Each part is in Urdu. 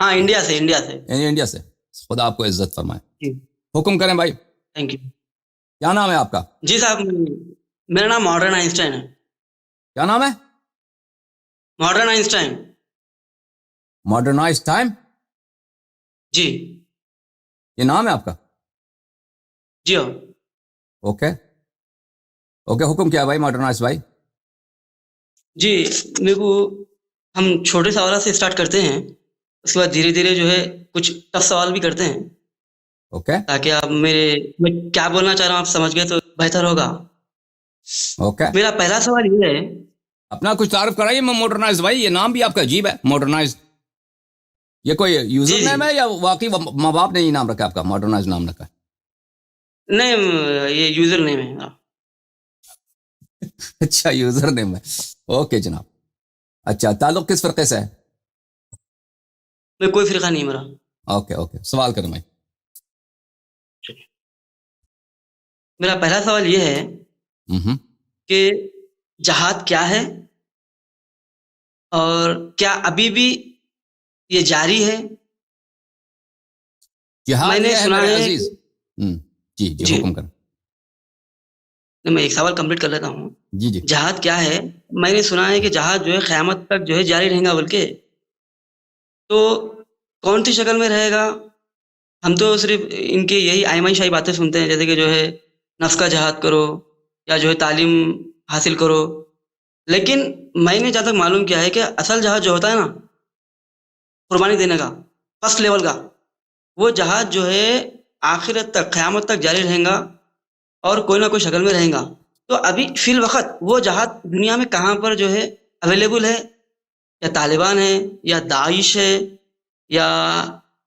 ہاں انڈیا سے، انڈیا سے انڈیا سے. خدا آپ کو عزت فرمائے. جی حکم کریں بھائی. Thank you. کیا نام ہے آپ کا؟ جی صاحب میرا نام ماڈرن آئنسٹائن ہے. کیا نام ہے؟ Modern Einstein. ماڈرنائز ٹائم، جی یہ نام ہے آپ کا؟ جی ہاں. اوکے اوکے، حکم کیا بھائی ماڈرنائز بھائی؟ جی میرے کو، ہم چھوٹے سوالات سے اسٹارٹ کرتے ہیں، اس کے بعد دھیرے دھیرے جو ہے کچھ ٹف سوال بھی کرتے ہیں، اوکے تاکہ آپ میں کیا بولنا چاہ رہا ہوں آپ سمجھ گئے تو بہتر ہوگا. اوکے. میرا پہلا سوال یہ ہے. اپنا کچھ تعارف کرائیے. میں ماڈرنائز بھائی، یہ نام بھی آپ کا عجیب ہے ماڈرنائز. یہ کوئی یوزر جی نیم ہے یا واقعی ماں باپ نے یہ نام رکھا آپ کا ماڈرنائز نام رکھا؟ نہیں، یہ یوزر نیم ہے میرا. اچھا یوزر نیم ہے. اوکے جناب. اچھا تعلق کس فرقے سے ہے؟ میں کوئی فرقہ نہیں میرا. اوکے اوکے، سوال کریں بھائی. میرا پہلا سوال یہ ہے ہوں. کہ جہاد کیا ہے، اور کیا ابھی بھی یہ جاری ہے؟ جہاد میں نے یہ ہے سنا میرے ہے عزیز. جی جی جی حکم کریں. میں ایک سوال کمپلیٹ کر لیتا ہوں. جی جی. جہاد کیا ہے؟ میں نے سنا ہے کہ جہاد جو ہے قیامت تک جو ہے جاری رہے گا، بلکہ تو کون سی شکل میں رہے گا؟ ہم تو صرف ان کے یہی آئمہ شاہی باتیں سنتے ہیں، جیسے کہ جو ہے نفس کا جہاد کرو، یا جو ہے تعلیم حاصل کرو. لیکن میں نے جہاں تک معلوم کیا ہے کہ اصل جہاد جو ہوتا ہے نا، قربانی دینے کا، فرسٹ لیول کا، وہ جہاد جو ہے آخرت تک، قیامت تک جاری رہے گا، اور کوئی نہ کوئی شکل میں رہے گا. تو ابھی فی الوقت وہ جہاد دنیا میں کہاں پر جو ہے اویلیبل ہے؟ یا طالبان ہے، یا داعش ہے، یا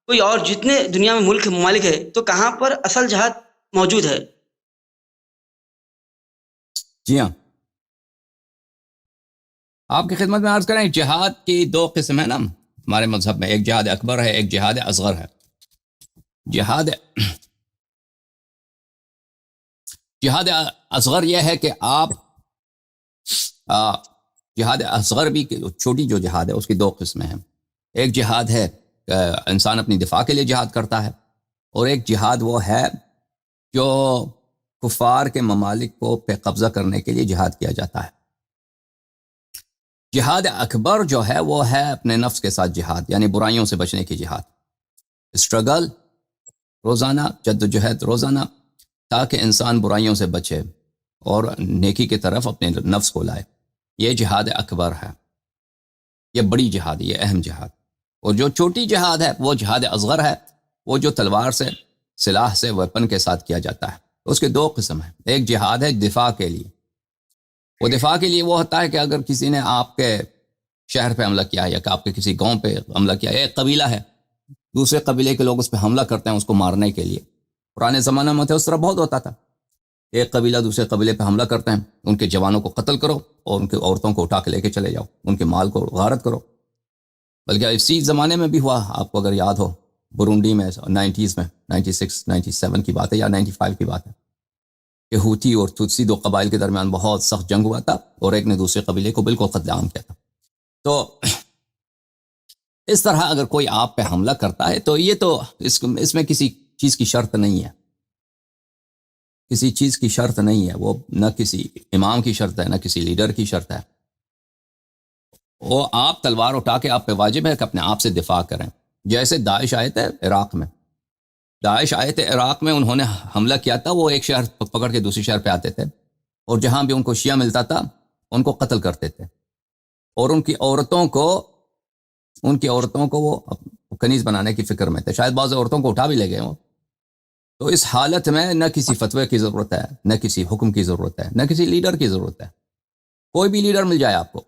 کوئی اور جتنے دنیا میں ملک ممالک ہے، تو کہاں پر اصل جہاد موجود ہے؟ جی ہاں، آپ کی خدمت میں عرض کریں. جہاد کی دو قسم ہیں نا ہمارے مذہب میں. ایک جہاد اکبر ہے، ایک جہاد اصغر ہے. جہاد اصغر یہ ہے کہ آپ جہاد اصغر بھی چھوٹی جو جہاد ہے اس کی دو قسمیں ہیں. ایک جہاد ہے انسان اپنی دفاع کے لیے جہاد کرتا ہے، اور ایک جہاد وہ ہے جو کفار کے ممالک کو پہ قبضہ کرنے کے لیے جہاد کیا جاتا ہے. جہاد اکبر جو ہے وہ ہے اپنے نفس کے ساتھ جہاد، یعنی برائیوں سے بچنے کی جہاد. اسٹرگل روزانہ، جدوجہد روزانہ، تاکہ انسان برائیوں سے بچے اور نیکی کی طرف اپنے نفس کو لائے. یہ جہاد اکبر ہے، یہ بڑی جہاد، یہ اہم جہاد. اور جو چھوٹی جہاد ہے وہ جہاد اصغر ہے، وہ جو تلوار سے، سلاح سے، ویپن کے ساتھ کیا جاتا ہے. اس کے دو قسم ہیں. ایک جہاد ہے دفاع کے لیے. وہ دفاع کے لیے وہ ہوتا ہے کہ اگر کسی نے آپ کے شہر پہ حملہ کیا، یا کہ آپ کے کسی گاؤں پہ حملہ کیا، ایک قبیلہ ہے، دوسرے قبیلے کے لوگ اس پہ حملہ کرتے ہیں اس کو مارنے کے لیے. پرانے زمانے میں تھے، اس طرح بہت ہوتا تھا. ایک قبیلہ دوسرے قبیلے پہ حملہ کرتے ہیں، ان کے جوانوں کو قتل کرو اور ان کی عورتوں کو اٹھا کے لے کے چلے جاؤ، ان کے مال کو غارت کرو. بلکہ اسی زمانے میں بھی ہوا، آپ کو اگر یاد ہو، برونڈی میں 90s میں، 96 97 کی بات ہے یا 95 کی بات ہے، کہ ہوتی اور تutsi دو قبائل کے درمیان بہت سخت جنگ ہوا تھا، اور ایک نے دوسرے قبیلے کو بالکل قتل عام کیا تھا. تو اس طرح اگر کوئی آپ پہ حملہ کرتا ہے تو یہ تو اس میں کسی چیز کی شرط نہیں ہے، کسی چیز کی شرط نہیں ہے. وہ نہ کسی امام کی شرط ہے، نہ کسی لیڈر کی شرط ہے. وہ آپ تلوار اٹھا کے آپ پہ واجب ہے کہ اپنے آپ سے دفاع کریں. جیسے داعش آئے تھے عراق میں، عراق میں انہوں نے حملہ کیا تھا. وہ ایک شہر پکڑ کے دوسری شہر پہ آتے تھے، اور جہاں بھی ان کو شیعہ ملتا تھا ان کو قتل کرتے تھے، اور ان کی عورتوں کو وہ کنیز بنانے کی فکر میں تھے. شاید بعض عورتوں کو اٹھا بھی لے گئے وہ. تو اس حالت میں نہ کسی فتوے کی ضرورت ہے، نہ کسی حکم کی ضرورت ہے، نہ کسی لیڈر کی ضرورت ہے. کوئی بھی لیڈر مل جائے آپ کو،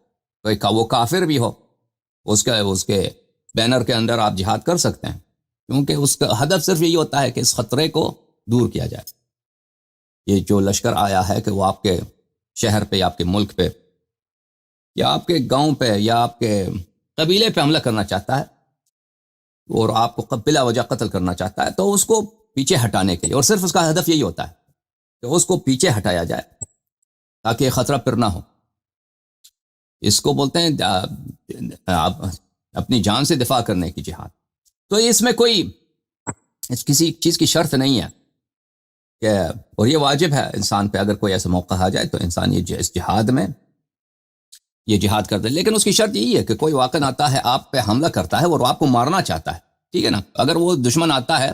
وہ کافر بھی ہو، اس کے بینر کے اندر آپ جہاد کر سکتے ہیں، کیونکہ اس کا ہدف صرف یہی ہوتا ہے کہ اس خطرے کو دور کیا جائے. یہ جو لشکر آیا ہے کہ وہ آپ کے شہر پہ، یا آپ کے ملک پہ، یا آپ کے گاؤں پہ، یا آپ کے قبیلے پہ حملہ کرنا چاہتا ہے، اور آپ کو بلا وجہ قتل کرنا چاہتا ہے، تو اس کو پیچھے ہٹانے کے لیے، اور صرف اس کا ہدف یہی ہوتا ہے کہ اس کو پیچھے ہٹایا جائے تاکہ یہ خطرہ پھر نہ ہو. اس کو بولتے ہیں اپنی جان سے دفاع کرنے کی جہاد. تو اس میں کوئی کسی چیز کی شرط نہیں ہے کہ، اور یہ واجب ہے انسان پہ، اگر کوئی ایسا موقع آ جائے تو انسان یہ اس جہاد میں یہ جہاد کرتا ہے. لیکن اس کی شرط یہی ہے کہ کوئی واقع آتا ہے آپ پہ حملہ کرتا ہے اور آپ کو مارنا چاہتا ہے، ٹھیک ہے نا. اگر وہ دشمن آتا ہے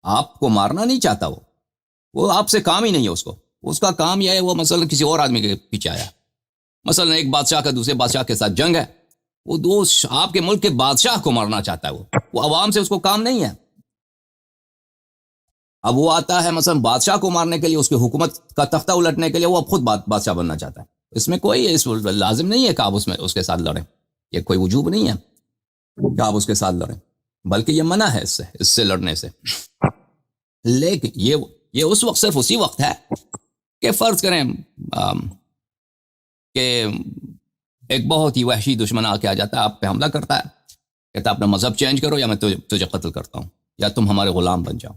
آپ کو مارنا نہیں چاہتا، وہ آپ سے کام ہی نہیں ہے، اس کا کام یہ ہے وہ مثلا کسی اور آدمی کے پیچھے آیا، مثلا ایک بادشاہ کا دوسرے بادشاہ کے ساتھ جنگ ہے، وہ دوست آپ کے ملک کے بادشاہ کو مارنا چاہتا ہے، وہ عوام سے اس کو کام نہیں ہے. اب وہ آتا ہے مثلا بادشاہ کو مارنے کے لیے، اس کی حکومت کا تختہ الٹنے کے لیے، وہ اب خود بادشاہ بننا چاہتا ہے. اس میں کوئی لازم نہیں ہے کہ آپ اس کے ساتھ لڑیں، یہ کوئی وجوب نہیں ہے کہ آپ اس کے ساتھ لڑیں، بلکہ یہ منع ہے اس سے لڑنے سے. لیکن یہ اس وقت صرف اسی وقت ہے کہ فرض کریں کہ ایک بہت ہی وحشی دشمن آ کے آ جاتا ہے، آپ پہ حملہ کرتا ہے، کہتا ہے اپنا مذہب چینج کرو یا میں تجھے قتل کرتا ہوں، یا تم ہمارے غلام بن جاؤ،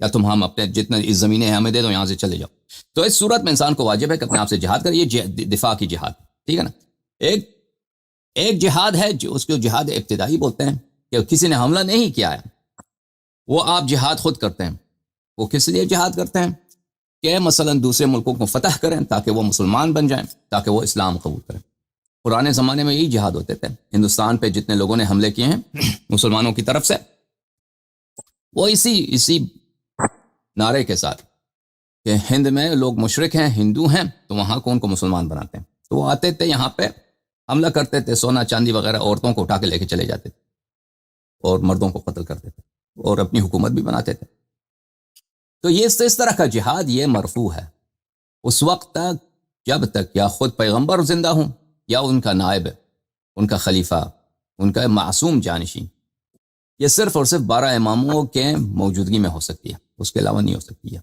یا تم ہم اپنے جتنے اس زمینیں ہیں ہمیں دے دو، یہاں سے چلے جاؤ. تو اس صورت میں انسان کو واجب ہے کہ اپنے آپ سے جہاد کرے. یہ دفاع کی جہاد، ٹھیک ہے نا. ایک جہاد ہے جو اس کو جہاد ابتدائی بولتے ہیں، کہ کسی نے حملہ نہیں کیا ہے، وہ آپ جہاد خود کرتے ہیں. وہ کس لیے جہاد کرتے ہیں؟ کہ مثلا دوسرے ملکوں کو فتح کریں تاکہ وہ مسلمان بن جائیں، تاکہ وہ اسلام قبول کریں. پرانے زمانے میں یہی جہاد ہوتے تھے. ہندوستان پہ جتنے لوگوں نے حملے کیے ہیں مسلمانوں کی طرف سے، وہ اسی نعرے کے ساتھ کہ ہند میں لوگ مشرک ہیں، ہندو ہیں، تو وہاں کو ان کو مسلمان بناتے ہیں. تو وہ آتے تھے یہاں پہ حملہ کرتے تھے، سونا چاندی وغیرہ عورتوں کو اٹھا کے لے کے چلے جاتے تھے، اور مردوں کو قتل کرتے تھے، اور اپنی حکومت بھی بناتے تھے. تو یہ اس طرح کا جہاد یہ مرفوع ہے اس وقت تک جب تک یا خود پیغمبر زندہ ہوں، یا ان کا نائب، ان کا خلیفہ، ان کا معصوم جانشین. یہ صرف اور صرف 12 اماموں کے موجودگی میں ہو سکتی ہے، اس کے علاوہ نہیں ہو سکتی ہے.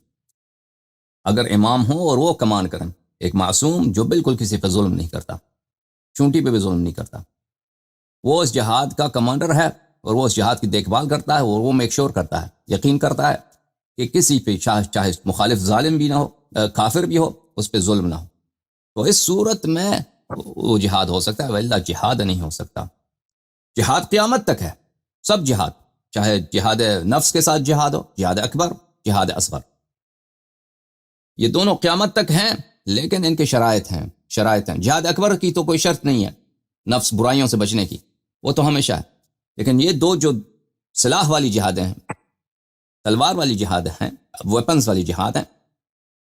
اگر امام ہوں اور وہ کمان کریں، ایک معصوم جو بالکل کسی پہ ظلم نہیں کرتا، چونٹی پہ بھی ظلم نہیں کرتا، وہ اس جہاد کا کمانڈر ہے، اور وہ اس جہاد کی دیکھ بھال کرتا ہے، اور وہ میک شور کرتا ہے، یقین کرتا ہے کہ کسی پہ چاہے مخالف ظالم بھی نہ ہو، کافر بھی ہو، اس پہ ظلم نہ ہو. تو اس صورت میں وہ جہاد ہو سکتا ہے، واللہ جہاد نہیں ہو سکتا. جہاد قیامت تک ہے، سب جہاد، چاہے جہاد نفس کے ساتھ جہاد ہو، جہاد اکبر، جہاد اصغر، یہ دونوں قیامت تک ہیں. لیکن ان کے شرائط ہیں. جہاد اکبر کی تو کوئی شرط نہیں ہے، نفس برائیوں سے بچنے کی، وہ تو ہمیشہ ہے. لیکن یہ دو جو سلاح والی جہادیں ہیں، تلوار والی جہاد ہیں، ویپنز والی جہاد ہیں،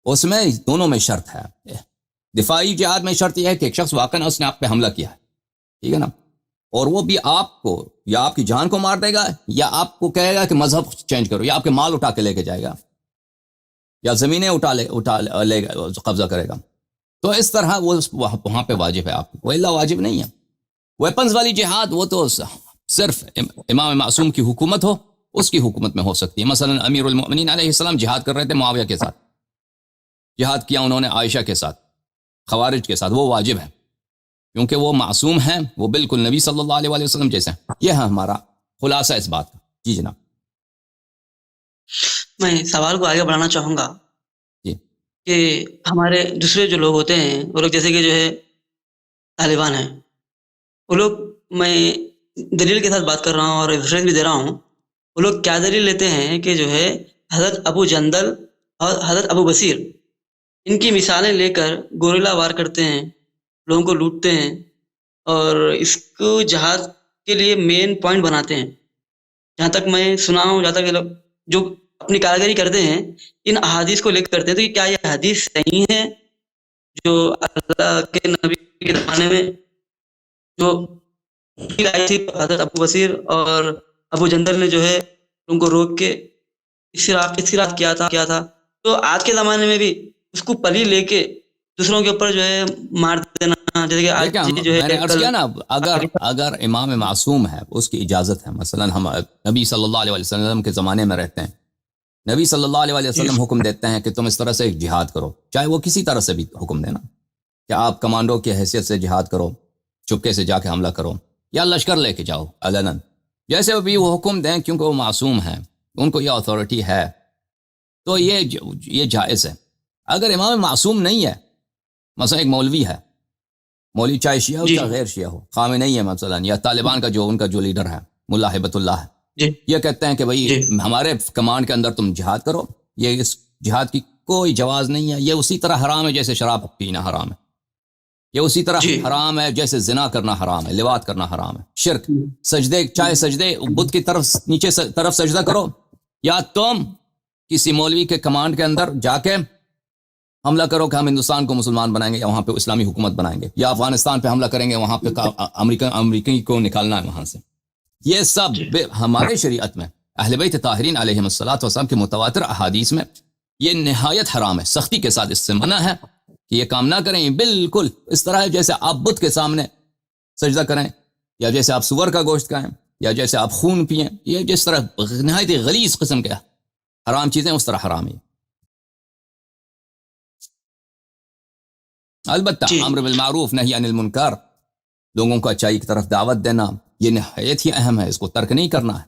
اس میں دونوں میں شرط ہے. دفاعی جہاد میں شرط یہ ہے کہ ایک شخص واقعا اس نے آپ پہ حملہ کیا ہے، ٹھیک ہے نا، اور وہ بھی آپ کو یا آپ کی جان کو مار دے گا، یا آپ کو کہے گا کہ مذہب چینج کرو، یا آپ کے مال اٹھا کے لے کے جائے گا، یا زمینیں اٹھا لے گا، قبضہ کرے گا. تو اس طرح وہ وہاں پہ واجب ہے آپ کو، الا واجب نہیں ہے. ویپنز والی جہاد وہ تو صرف امام معصوم کی حکومت ہو، اس کی حکومت میں ہو سکتی ہے. مثلا امیر المؤمنین علیہ السلام جہاد کر رہے تھے معاویہ کے ساتھ، جہاد کیا انہوں نے عائشہ کے ساتھ، خوارج کے ساتھ، وہ واجب ہے کیونکہ وہ معصوم ہیں، وہ بالکل نبی صلی اللہ علیہ وسلم جیسے ہیں. یہ ہے ہمارا خلاصہ اس بات کا. جی جناب. میں سوال کو آگے بڑھانا چاہوں گا جی. کہ ہمارے دوسرے جو لوگ ہوتے ہیں، وہ لوگ جیسے کہ جو ہے طالبان ہیں، وہ لوگ، میں دلیل کے ساتھ بات کر رہا ہوں اور ریفرنس بھی دے رہا ہوں، وہ لوگ کیا دلیل لیتے ہیں کہ جو ہے حضرت ابو جندل اور حضرت ابو بصیر، ان کی مثالیں لے کر گوریلا وار کرتے ہیں، لوگوں کو لوٹتے ہیں، اور اس کو جہاد کے لیے مین پوائنٹ بناتے ہیں. جہاں تک میں سنا ہوں، جہاں تک یہ لوگ جو اپنی کارگری کرتے ہیں ان احادیث کو لے کر کرتے ہیں، تو کیا یہ حدیث صحیح ہے جو اللہ کے نبی کے زمانے میں جو آئی تھی حضرت ابو بصیر اور ابو جندل نے جو ہے ان کو روک کے اصراف کیا تھا، تو آج کے زمانے میں بھی اس کو پلی لے کے دوسروں کے اوپر جو ہے مار دینا، جیسے کہ آج جو میں نے ہے عرض کیا نا، اگر امام معصوم ہے، اس کی اجازت ہے. مثلا ہم نبی صلی اللہ علیہ وسلم کے زمانے میں رہتے ہیں، نبی صلی اللہ علیہ وسلم حکم دیتے ہیں کہ تم اس طرح سے جہاد کرو، چاہے وہ کسی طرح سے بھی حکم دینا، کہ آپ کمانڈو کی حیثیت سے جہاد کرو، چپکے سے جا کے حملہ کرو، یا لشکر لے کے جاؤ علناً، جیسے بھی وہ حکم دیں، کیونکہ وہ معصوم ہیں، ان کو یہ اتھارٹی ہے، تو یہ جائز ہے. اگر امام معصوم نہیں ہے، مثلا ایک مولوی ہے، مولوی چاہے شیعہ ہو چاہے غیر شیعہ ہو، خامنئی ہے مثلا، یا طالبان کا ان کا جو لیڈر ہے ملا ہیبت اللہ ہے، جی یہ کہتے ہیں کہ بھائی جی ہمارے کمانڈ کے اندر تم جہاد کرو، یہ اس جہاد کی کوئی جواز نہیں ہے، یہ اسی طرح حرام ہے جیسے شراب پینا حرام ہے، یہ اسی طرح جی حرام ہے جیسے زنا کرنا حرام ہے، لواط کرنا حرام ہے، شرک، سجدے، چاہے سجدے بدھ کی طرف نیچے طرف سجدہ کرو، یا تم کسی مولوی کے کمانڈ کے اندر جا کے حملہ کرو کہ ہم ہندوستان کو مسلمان بنائیں گے یا وہاں پہ اسلامی حکومت بنائیں گے، یا افغانستان پہ حملہ کریں گے وہاں پہ امریکی کو نکالنا ہے وہاں سے، یہ سب جی ہمارے شریعت میں اہل بیت طاہرین علیہم الصلوۃ والسلام کے متواتر احادیث میں یہ نہایت حرام ہے، سختی کے ساتھ اس سے منع ہے کہ یہ کام نہ کریں، بالکل اس طرح ہے جیسے آپ بت کے سامنے سجدہ کریں، یا جیسے آپ سور کا گوشت کھائیں، یا جیسے آپ خون پئیں، یہ جس طرح نہایت غلیظ قسم کے حرام چیزیں اس طرح حرام ہے۔ البتہ جی امر بالمعروف نہی عن المنکر، لوگوں کو اچائی کی طرف دعوت دینا، یہ نہایت ہی اہم ہے، اس کو ترک نہیں کرنا ہے۔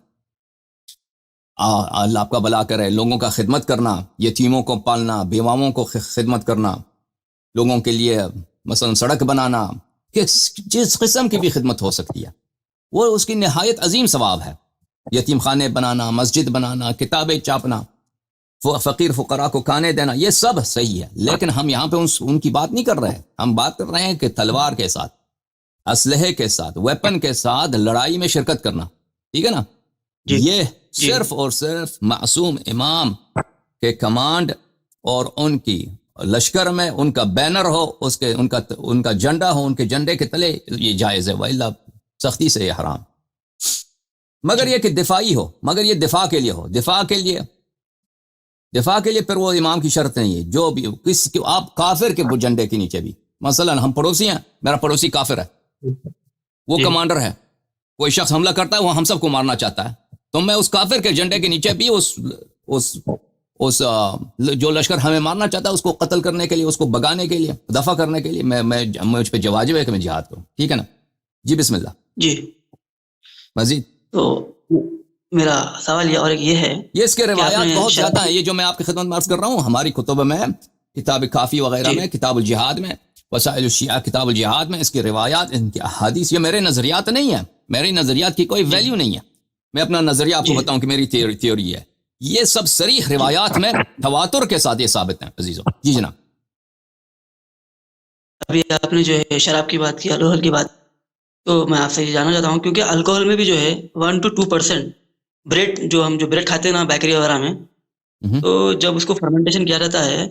اللہ آپ کا بھلا کرے، لوگوں کا خدمت کرنا، یتیموں کو پالنا، بیواؤں کو خدمت کرنا، لوگوں کے لیے مثلا سڑک بنانا، کہ جس قسم کی بھی خدمت ہو سکتی ہے وہ اس کی نہایت عظیم ثواب ہے، یتیم خانے بنانا، مسجد بنانا، کتابیں چھاپنا، فقیر فقراء کو کھانے دینا، یہ سب صحیح ہے، لیکن ہم یہاں پہ ان کی بات نہیں کر رہے ہیں، ہم بات کر رہے ہیں کہ تلوار کے ساتھ، اسلحے کے ساتھ، ویپن کے ساتھ لڑائی میں شرکت کرنا، ٹھیک ہے نا، جی یہ جی صرف اور صرف معصوم امام کے کمانڈ اور ان کی لشکر میں ان کا بینر ہو، ان کا جھنڈا ہو، ان کے جھنڈے کے تلے یہ جائز ہے، وَإِلَّا سختی سے یہ حرام، مگر جی یہ کہ دفاعی ہو، مگر یہ دفاع کے لیے ہو، دفاع کے لیے پھر وہ امام کی شرط نہیں ہے، جو بھی آپ کافر کے جھنڈے کے نیچے بھی، مثلا ہم پڑوسی ہیں، میرا پڑوسی کافر ہے، وہ جی کمانڈر ہے، کوئی شخص حملہ کرتا ہے وہ ہم سب کو مارنا چاہتا ہے، تو میں اس کافر کے جھنڈے کے نیچے بھی اس جو لشکر ہمیں مارنا چاہتا ہے اس کو قتل کرنے کے لیے، اس کو بگانے کے لیے، دفع کرنے کے لیے میں مجھ پہ واجب ہے کہ میں جہاد کروں، ٹھیک ہے نا جی، بسم اللہ جی مزید۔ تو میرا سوال یہ ہے یہ اس کے کہ آپ روایات نے بہت زیادہ ہیں، یہ جو میں آپ کی خدمت میں عرض کر رہا ہوں ہماری کتب میں، کتاب کافی وغیرہ جی میں، کتاب الجہاد میں، وسائل الشیعہ کتاب الجہاد میں، اس کی روایات، ان کی احادیث، یہ میرے نظریات نہیں ہیں، میری نظریات کی کوئی جی ویلیو نہیں ہے، میں اپنا نظریہ آپ کو جی بتاؤں کہ میری تھیوری ہے، یہ سب صریح جی روایات میں تواتر کے ساتھ یہ ثابت ہیں عزیزوں۔ جی جناب۔ ابھی آپ نے جو ہے شراب کی بات کی، الکوہل کی بات، تو میں آپ سے یہ جاننا چاہتا ہوں کیونکہ الکوہل میں بھی جو ہے 1 to 2% بریڈ، جو ہم جو بریڈ کھاتے ہیں نا بیکری وغیرہ میں، تو جب اس کو فرمنٹیشن کیا جاتا ہے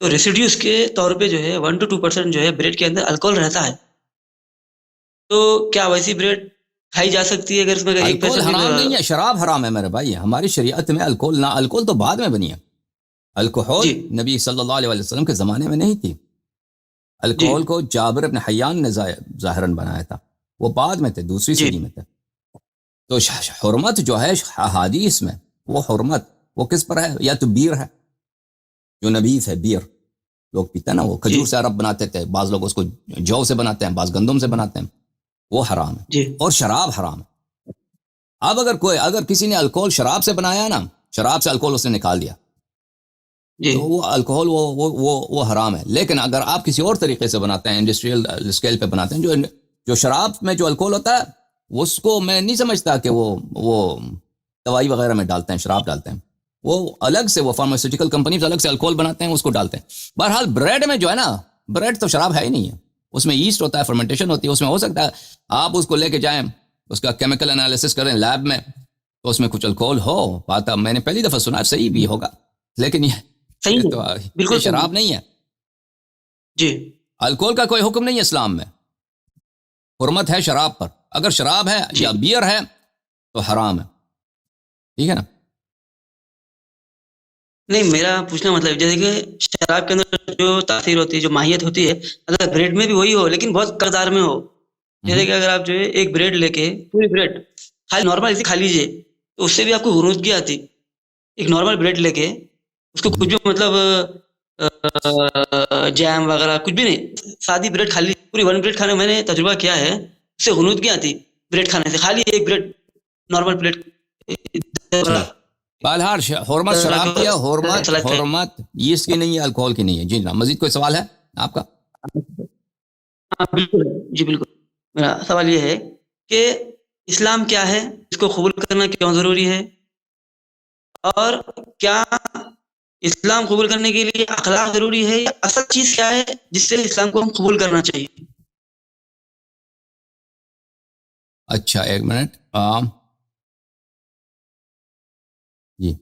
تو ریسیڈیوز کے طور پہ جو ہے 1 to 2% جو ہے بریڈ کے اندر الکوہل رہتا ہے، تو کیا ویسی بریڈ کھائی جا سکتی ہے اگر اس میں اگر الکوہل 1% بھی حرام نہیں ہے، شراب حرام ہے میرے بھائی، ہماری شریعت میں الکوہل، نہ الکوہل تو بعد میں بنی ہے، الکوہل جی نبی صلی اللہ علیہ وسلم کے زمانے میں نہیں تھی، جی الکوہل کو جابر بن حیان نے ظاہراً بنایا تھا، وہ بعد میں تھے، دوسری جی صدی میں تھے، تو حرمت جو ہے احادیث میں، وہ حرمت وہ کس پر ہے؟ یا تو بیر ہے جو نبیذ ہے، بیر لوگ پیتے ہیں نا، وہ جی کھجور سے عرب بناتے تھے، بعض لوگ اس کو جو سے بناتے ہیں، بعض گندم سے بناتے ہیں، وہ حرام ہے، جی اور شراب حرام ہے۔ اب اگر کسی نے الکوہل شراب سے بنایا نا، شراب سے الکوہل اس نے نکال دیا، جی تو وہ الکوہل وہ حرام ہے، لیکن اگر آپ کسی اور طریقے سے بناتے ہیں، انڈسٹریل اسکیل پہ بناتے ہیں، جو شراب میں جو الکوہل ہوتا ہے اس کو میں نہیں سمجھتا کہ وہ دوائی وغیرہ میں ڈالتے ہیں، شراب ڈالتے ہیں، وہ الگ سے، وہ فارماسیوٹیکل کمپنیز الگ سے الکوہل بناتے ہیں، اس کو ڈالتے ہیں۔ بہرحال بریڈ میں جو ہے نا، بریڈ تو شراب ہے ہی نہیں ہے، اس میں ایسٹ ہوتا ہے، فرمنٹیشن ہوتی ہے، اس میں ہو سکتا ہے آپ اس کو لے کے جائیں، اس کا کیمیکل انالیسس کریں لیب میں، تو اس میں کچھ الکوہل ہو پاتا، میں نے پہلی دفعہ سنا، صحیح بھی ہوگا، لیکن صحیح ہے، یہ بالکل صحیح شراب نہیں ہے، جی الکوہل کا کوئی حکم نہیں ہے اسلام میں، حرمت ہے شراب پر، اگر شراب ہے جی یا بیئر ہے تو حرام ہے، ٹھیک ہے نا۔ نہیں، میرا پوچھنا مطلب جیسے کہ شراب کے اندر جو تاثیر ہوتی ہے، جو ماہیت ہوتی ہے، اگر بریڈ میں بھی وہی ہو لیکن بہت قدار میں ہو، جیسے کہ اگر آپ جو ہے ایک بریڈ لے کے، پوری بریڈ خالی نارمل ایسے کھا لیجیے تو اس سے بھی آپ کو غنودگی آتی، ایک نارمل بریڈ لے کے اس کو کچھ بھی مطلب جیم وغیرہ کچھ بھی نہیں، سادی بریڈ کھا لی، پوری 1 بریڈ کھانے میں نے تجربہ کیا ہے، اس سے غنودگی آتی بریڈ کھانے سے، خالی ایک بریڈ نارمل بریڈ ٹھیک، بہرحال حرمت شراب کی ہے، حرمت اس کی نہیں ہے، الکوہل کی نہیں ہے۔ جی جناب، مزید کوئی سوال ہے آپ کا؟ ہاں بالکل، جی بالکل، میرا سوال یہ ہے کہ اسلام کیا ہے، اس کو قبول کرنا کیوں ضروری ہے، اور کیا اسلام قبول کرنے کے لیے اخلاق ضروری ہے، یا اصل چیز کیا ہے جس سے اسلام کو ہم قبول کرنا چاہیے. اچھا ایک منٹ. جی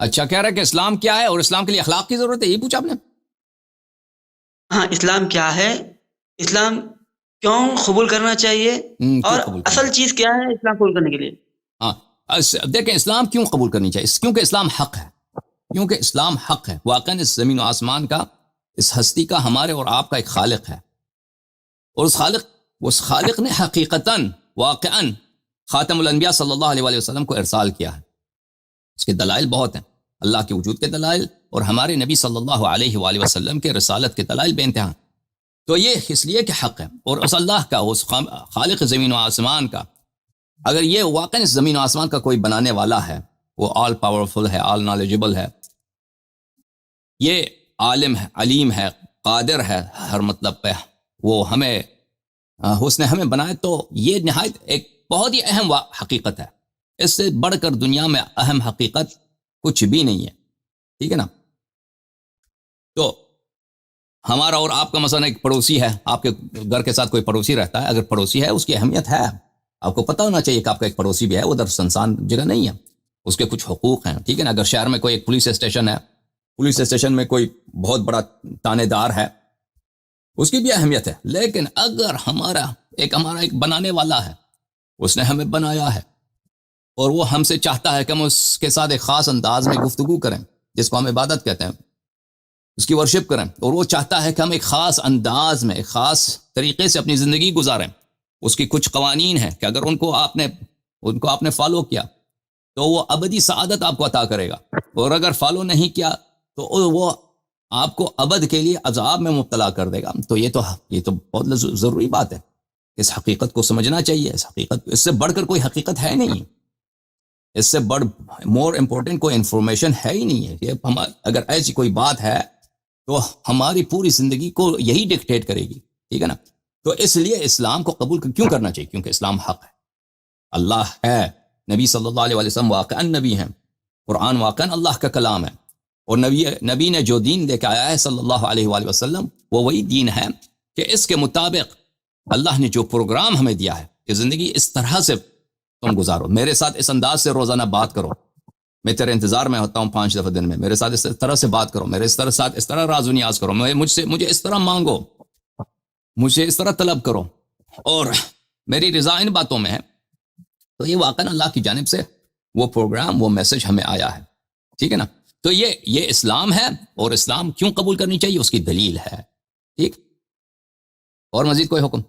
اچھا کہہ رہا ہے کہ اسلام کیا ہے اور اسلام کے لیے اخلاق کی ضرورت ہے، یہ پوچھا آپ نے؟ ہاں، اسلام کیا ہے، اسلام کیوں قبول کرنا چاہیے، کیوں اور قبول کرنا اصل چاہیے؟ چیز کیا ہے اسلام قبول کرنے کے لیے. ہاں دیکھیں اسلام کیوں قبول کرنی چاہیے، کیونکہ اسلام حق ہے. کیونکہ اسلام حق ہے. واقعاً اس زمین و آسمان کا، اس ہستی کا، ہمارے اور آپ کا ایک خالق ہے، اور اس خالق نے حقیقتاً واقعاً خاتم الانبیاء صلی اللہ علیہ وآلہ وسلم کو ارسال کیا ہے. اس کے دلائل بہت ہیں، اللہ کے وجود کے دلائل اور ہمارے نبی صلی اللہ علیہ وآلہ وسلم کے رسالت کے دلائل بے انتہا. تو یہ اس لیے کہ حق ہے، اور اس اللہ کا، اس خالق زمین و آسمان کا، اگر یہ واقعاً اس زمین و آسمان کا کوئی بنانے والا ہے، وہ آل پاورفل ہے، آل نالجبل ہے، یہ عالم ہے، علیم ہے، قادر ہے ہر مطلب پہ، وہ ہمیں اس نے ہمیں بنائے، تو یہ نہایت ایک بہت ہی اہم حقیقت ہے. اس سے بڑھ کر دنیا میں اہم حقیقت کچھ بھی نہیں ہے. ٹھیک ہے نا؟ تو ہمارا اور آپ کا مثلا ایک پڑوسی ہے، آپ کے گھر کے ساتھ کوئی پڑوسی رہتا ہے، اگر پڑوسی ہے اس کی اہمیت ہے، آپ کو پتہ ہونا چاہیے کہ آپ کا ایک پڑوسی بھی ہے، ادھر سنسان جگہ نہیں ہے، اس کے کچھ حقوق ہیں. ٹھیک ہے نا؟ اگر شہر میں کوئی ایک پولیس اسٹیشن ہے، پولیس اسٹیشن میں کوئی بہت بڑا تانے دار ہے، اس کی بھی اہمیت ہے. لیکن اگر ہمارا ایک بنانے والا ہے، اس نے ہمیں بنایا ہے، اور وہ ہم سے چاہتا ہے کہ ہم اس کے ساتھ ایک خاص انداز میں گفتگو کریں، جس کو ہم عبادت کہتے ہیں، اس کی ورشپ کریں، اور وہ چاہتا ہے کہ ہم ایک خاص انداز میں، ایک خاص طریقے سے اپنی زندگی گزاریں. اس کی کچھ قوانین ہیں کہ اگر ان کو آپ نے فالو کیا تو وہ ابدی سعادت آپ کو عطا کرے گا، اور اگر فالو نہیں کیا تو وہ آپ کو ابد کے لیے عذاب میں مبتلا کر دے گا. تو یہ تو بہت ضروری بات ہے. اس حقیقت کو سمجھنا چاہیے. اس سے بڑھ کر کوئی حقیقت ہے نہیں، اس سے مور امپورٹنٹ کوئی انفارمیشن ہے ہی نہیں ہے. اگر ایسی کوئی بات ہے تو ہماری پوری زندگی کو یہی ڈکٹیٹ کرے گی. ٹھیک ہے نا؟ تو اس لیے اسلام کو قبول کیوں کرنا چاہیے؟ کیونکہ اسلام حق ہے، اللہ ہے، نبی صلی اللہ علیہ وسلم واقعاً نبی ہیں، قرآن واقعاً اللہ کا کلام ہے، اور نبی نے جو دین لے کے آیا ہے صلی اللہ علیہ وآلہ وسلم، وہ وہی دین ہے کہ اس کے مطابق اللہ نے جو پروگرام ہمیں دیا ہے کہ زندگی اس طرح سے تم گزارو، میرے ساتھ اس انداز سے روزانہ بات کرو، میں تیرے انتظار میں ہوتا ہوں 5 دفعہ دن میں، میرے ساتھ اس طرح سے بات کرو، میرے ساتھ اس طرح راز و نیاز کرو، مجھے اس طرح مانگو، مجھے اس طرح طلب کرو، اور میری رضا ان باتوں میں ہے. تو یہ واقعاً اللہ کی جانب سے وہ پروگرام، وہ میسج ہمیں آیا ہے. ٹھیک ہے نا؟ تو یہ اسلام ہے، اور اسلام کیوں قبول کرنی چاہیے اس کی دلیل ہے. ٹھیک؟ اور مزید کوئی حکم؟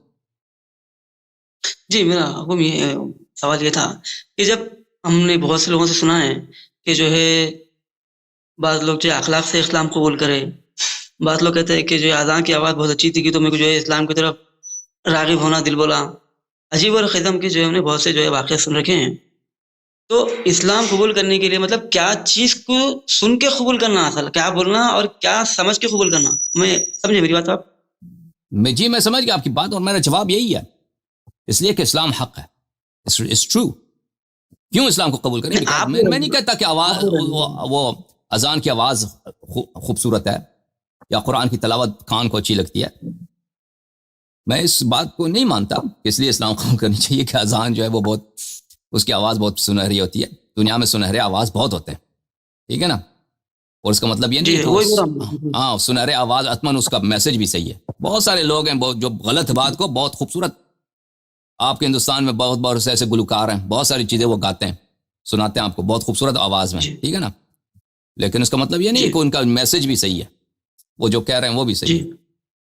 جی، میرا حکم یہ سوال یہ تھا کہ جب ہم نے بہت سے لوگوں سے سنا ہے کہ جو ہے بعض لوگ جو اخلاق سے اسلام قبول کرے، بعض لوگ کہتے ہیں کہ جو اذان کی آواز بہت اچھی تھی کہ تو میرے کو جو ہے اسلام کی طرف راغب ہونا دل بولا. عجیب اور قسم کے جو ہے ہم نے بہت سے جو ہے واقعات سن رکھے ہیں. تو اسلام قبول کرنے کے لیے مطلب کیا چیز کو سن کے قبول کرنا، اصل کیا بولنا اور کیا سمجھ کے قبول کرنا، میں سمجھے میری بات آپ؟ میں سمجھ گیا آپ کی بات، اور میرا جواب یہی ہے، اس لیے کہ اسلام حق ہے. It's true. کیوں اسلام کو قبول کریں؟ آپ میں نہیں کہتا کہ وہ اذان کی آواز خوبصورت ہے یا قرآن کی تلاوت کان کو اچھی لگتی ہے. میں اس بات کو نہیں مانتا، اس لیے اسلام قبول کرنی چاہیے کہ اذان جو ہے وہ اس کی آواز بہت سنہری ہوتی ہے. دنیا میں سنہرے آواز بہت ہوتے ہیں. ٹھیک ہے نا؟ اور اس کا مطلب یہ نہیں کہ ہاں سنہرے آواز اتمن اس کا میسج بھی صحیح ہے. بہت سارے لوگ ہیں جو غلط بات کو بہت خوبصورت، آپ کے ہندوستان میں بہت سے ایسے گلوکار ہیں، بہت ساری چیزیں وہ گاتے ہیں، سناتے ہیں آپ کو بہت خوبصورت آواز میں. ٹھیک ہے نا؟ لیکن اس کا مطلب یہ نہیں کہ ان کا میسج بھی صحیح ہے، وہ جو کہہ رہے ہیں وہ بھی صحیح ہے.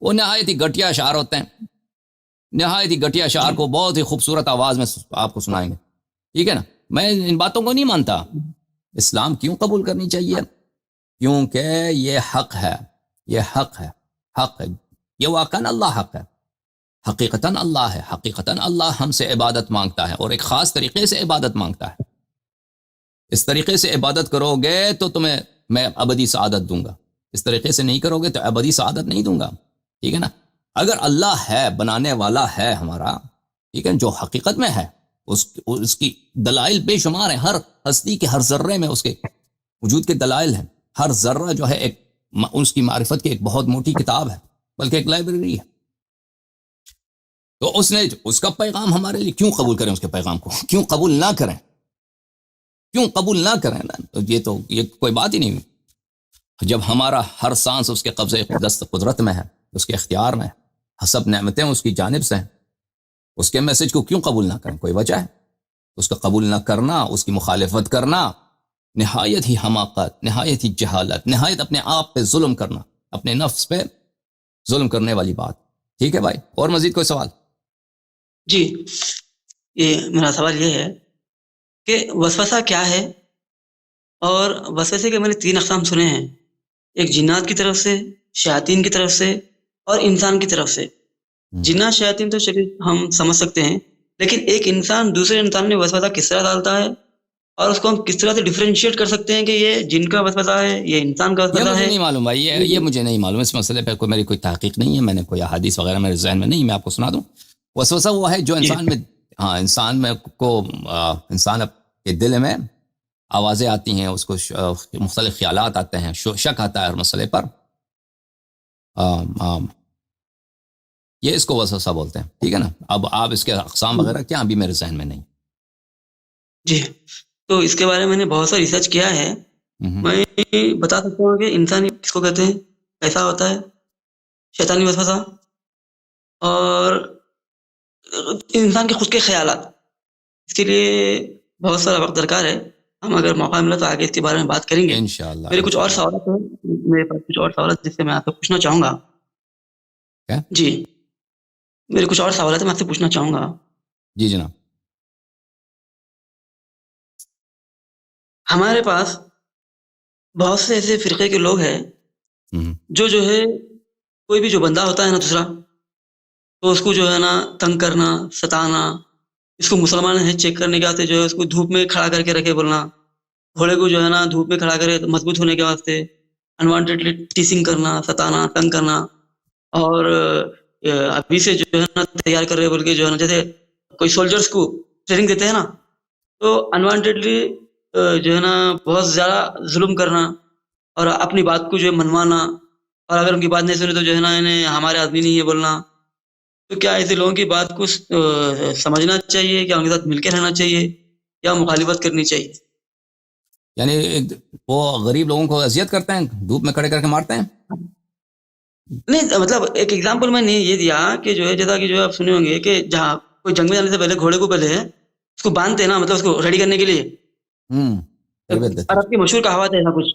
وہ نہایت ہی گھٹیا اشعار ہوتے ہیں، نہایت ہی گھٹیا اشعار کو بہت ہی خوبصورت آواز میں آپ کو سنائیں گے. ٹھیک ہے نا؟ میں ان باتوں کو نہیں مانتا. اسلام کیوں قبول کرنی چاہیے؟ کیونکہ یہ حق ہے، یہ حق ہے، حق ہے، یہ واقعاً اللہ حق ہے، حقیقتاً اللہ ہے، حقیقتاً اللہ ہم سے عبادت مانگتا ہے، اور ایک خاص طریقے سے عبادت مانگتا ہے. اس طریقے سے عبادت کرو گے تو تمہیں میں ابدی سعادت دوں گا، اس طریقے سے نہیں کرو گے تو ابدی سعادت نہیں دوں گا، ٹھیک ہے نا؟ اگر اللہ ہے، بنانے والا ہے ہمارا، ٹھیک ہے، جو حقیقت میں ہے، اس کی دلائل بے شمار ہیں، ہر ہستی کے ہر ذرے میں اس کے وجود کے دلائل ہیں، ہر ذرہ جو ہے ایک اس کی معرفت کی ایک بہت موٹی کتاب ہے، بلکہ ایک لائبریری ہے۔ تو اس نے اس کا پیغام ہمارے لیے کیوں قبول کریں، اس کے پیغام کو کیوں قبول نہ کریں، کیوں قبول نہ کریں؟ تو یہ کوئی بات ہی نہیں ہوئی۔ جب ہمارا ہر سانس اس کے قبضے دست قدرت میں ہے، اس کے اختیار میں ہے، سب نعمتیں اس کی جانب سے ہیں، اس کے میسج کو کیوں قبول نہ کریں؟ کوئی وجہ ہے؟ اس کا قبول نہ کرنا، اس کی مخالفت کرنا نہایت ہی حماقت، نہایت ہی جہالت، نہایت اپنے آپ پہ ظلم کرنا، اپنے نفس پہ ظلم کرنے والی بات۔ ٹھیک ہے بھائی، اور مزید کوئی سوال؟ جی، یہ میرا سوال یہ ہے کہ وسوسہ کیا ہے، اور وسوسے کے میں نے 3 اقسام سنے ہیں، ایک جنات کی طرف سے، شیاطین کی طرف سے، اور انسان کی طرف سے۔ جنات شیاطین تو چلیے ہم سمجھ سکتے ہیں، لیکن ایک انسان دوسرے انسان میں وسوسہ کس طرح ڈالتا ہے، اور اس کو ہم کس طرح سے ڈیفرینشیٹ کر سکتے ہیں کہ یہ جن کا وسوسہ ہے، یہ انسان کا یہ وسوسہ مجھے ہے؟ نہیں معلوم بھائی، یہ مجھے نہیں معلوم، اس مسئلے پہ میری کوئی تحقیق نہیں ہے، میں نے کوئی احادیث وغیرہ میرے ذہن میں نہیں، میں آپ کو سنا دوں۔ وسوسہ وہ ہے جو انسان میں، انسان میں کو انسان کے دل میں آوازیں آتی ہیں، اس کو مختلف خیالات آتے ہیں، شک آتا ہے ہر مسئلے پر، یہ اس کو وسوسہ بولتے ہیں، ٹھیک ہے نا؟ اب آپ اس کے اقسام وغیرہ کیا ابھی میرے ذہن میں نہیں۔ جی، تو اس کے بارے میں نے بہت سا ریسرچ کیا ہے۔ میں بتا سکتا ہوں کہ انسانی کس کو کہتے ہیں، کیسا ہوتا ہے شیطانی وسوسہ، اور انسان کے خود کے خیالات۔ اس کے لیے بہت سارا وقت درکار ہے، ہم اگر موقع ملا تو آگے اس کے بارے میں بات کریں گے۔ انشاءاللہ میرے کچھ اور سوالات ہیں، میرے پاس کچھ اور سوالات جس سے میں آپ سے پوچھنا چاہوں گا۔ کیا؟ جی، میرے کچھ اور سوالات ہیں، میں آپ سے پوچھنا چاہوں گا۔ جی جناب۔ ہمارے پاس بہت سے ایسے فرقے کے لوگ ہیں جو ہے کوئی بھی جو بندہ ہوتا ہے نا دوسرا، تو اس کو جو ہے نا تنگ کرنا، ستانا، اس کو مسلمان ہے چیک کرنے کے واسطے جو ہے اس کو دھوپ میں کھڑا کر کے رکھے بولنا، گھوڑے کو جو ہے نا دھوپ میں کھڑا کرے مضبوط ہونے کے واسطے انوانٹیڈلی ٹیسنگ کرنا، ستانا، تنگ کرنا، اور ابھی سے جو ہے نا تیار کر رہے بول کے جو ہے نا، جیسے کوئی سولجرز کو ٹریننگ دیتے ہیں نا، تو انوانٹیڈلی جو ہے نا بہت زیادہ ظلم کرنا، اور اپنی بات کو جو ہے منوانا، اور اگر ان کی بات نہیں سنے تو جو ہے نا انہیں ہمارے آدمی نہیں ہے بولنا۔ تو کیا ایسے لوگوں کی بات کو سمجھنا چاہیے، کیا ان کے ساتھ مل کے رہنا چاہیے، یا مخالفت کرنی چاہیے؟ یعنی وہ غریب لوگوں کو اذیت کرتے ہیں، دھوپ میں کھڑے کر کے مارتے ہیں؟ نہیں، مطلب ایک ایگزامپل میں نے یہ دیا کہ جو ہے جیسا کہ جو ہے آپ سنے ہوں گے کہ جہاں کوئی جنگ میں جانے سے پہلے گھوڑے کو پہلے اس کو باندھتے ہیں نا، مطلب اس کو ریڈی کرنے کے لیے، عرب کی مشہور کہاوت ہے ایسا کچھ۔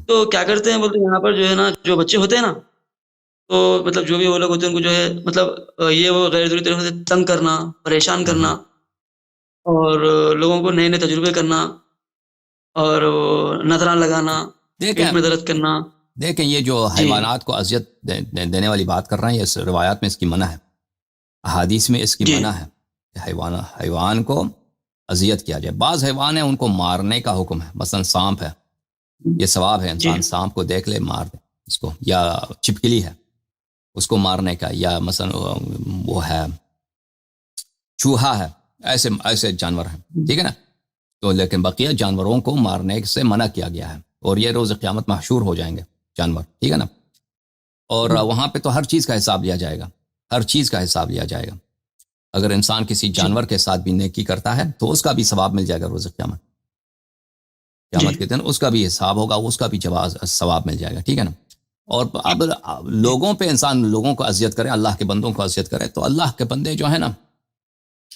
تو کیا کرتے ہیں بولتے ہیں یہاں پر جو ہے نا جو بچے ہوتے ہیں نا، تو مطلب جو بھی وہ لوگ ہوتے ہیں ان کو جو ہے مطلب یہ وہ غیر ضروری طریقے سے تنگ کرنا، پریشان کرنا، اور لوگوں کو نئے نئے تجربے کرنا، اور نظران لگانا، پیٹ میں درد کرنا۔ دیکھیں یہ جو حیوانات کو اذیت دینے والی بات کر رہے ہیں، یہ روایات میں اس کی منع ہے، احادیث میں اس کی منع ہے کہ حیوان کو اذیت کیا جائے۔ بعض حیوان ہیں ان کو مارنے کا حکم ہے، مثلا سانپ ہے، یہ ثواب ہے، انسان سانپ کو دیکھ لے مار دے اس کو، یا چھپکلی ہے اس کو مارنے کا، یا مثلا وہ ہے چوہا ہے، ایسے جانور ہیں، ٹھیک ہے نا؟ تو لیکن بقیہ جانوروں کو مارنے سے منع کیا گیا ہے، اور یہ روز قیامت محشور ہو جائیں گے جانور، ٹھیک ہے نا؟ اور وہاں پہ تو ہر چیز کا حساب لیا جائے گا، ہر چیز کا حساب لیا جائے گا۔ اگر انسان کسی جانور کے ساتھ بھی نیکی کرتا ہے تو اس کا بھی ثواب مل جائے گا روز قیامت، قیامت کے دن اس کا بھی حساب ہوگا، اس کا بھی ثواب مل جائے گا، ٹھیک ہے نا؟ اور اب لوگوں پہ انسان لوگوں کو اذیت کرے، اللہ کے بندوں کو اذیت کرے، تو اللہ کے بندے جو ہے نا،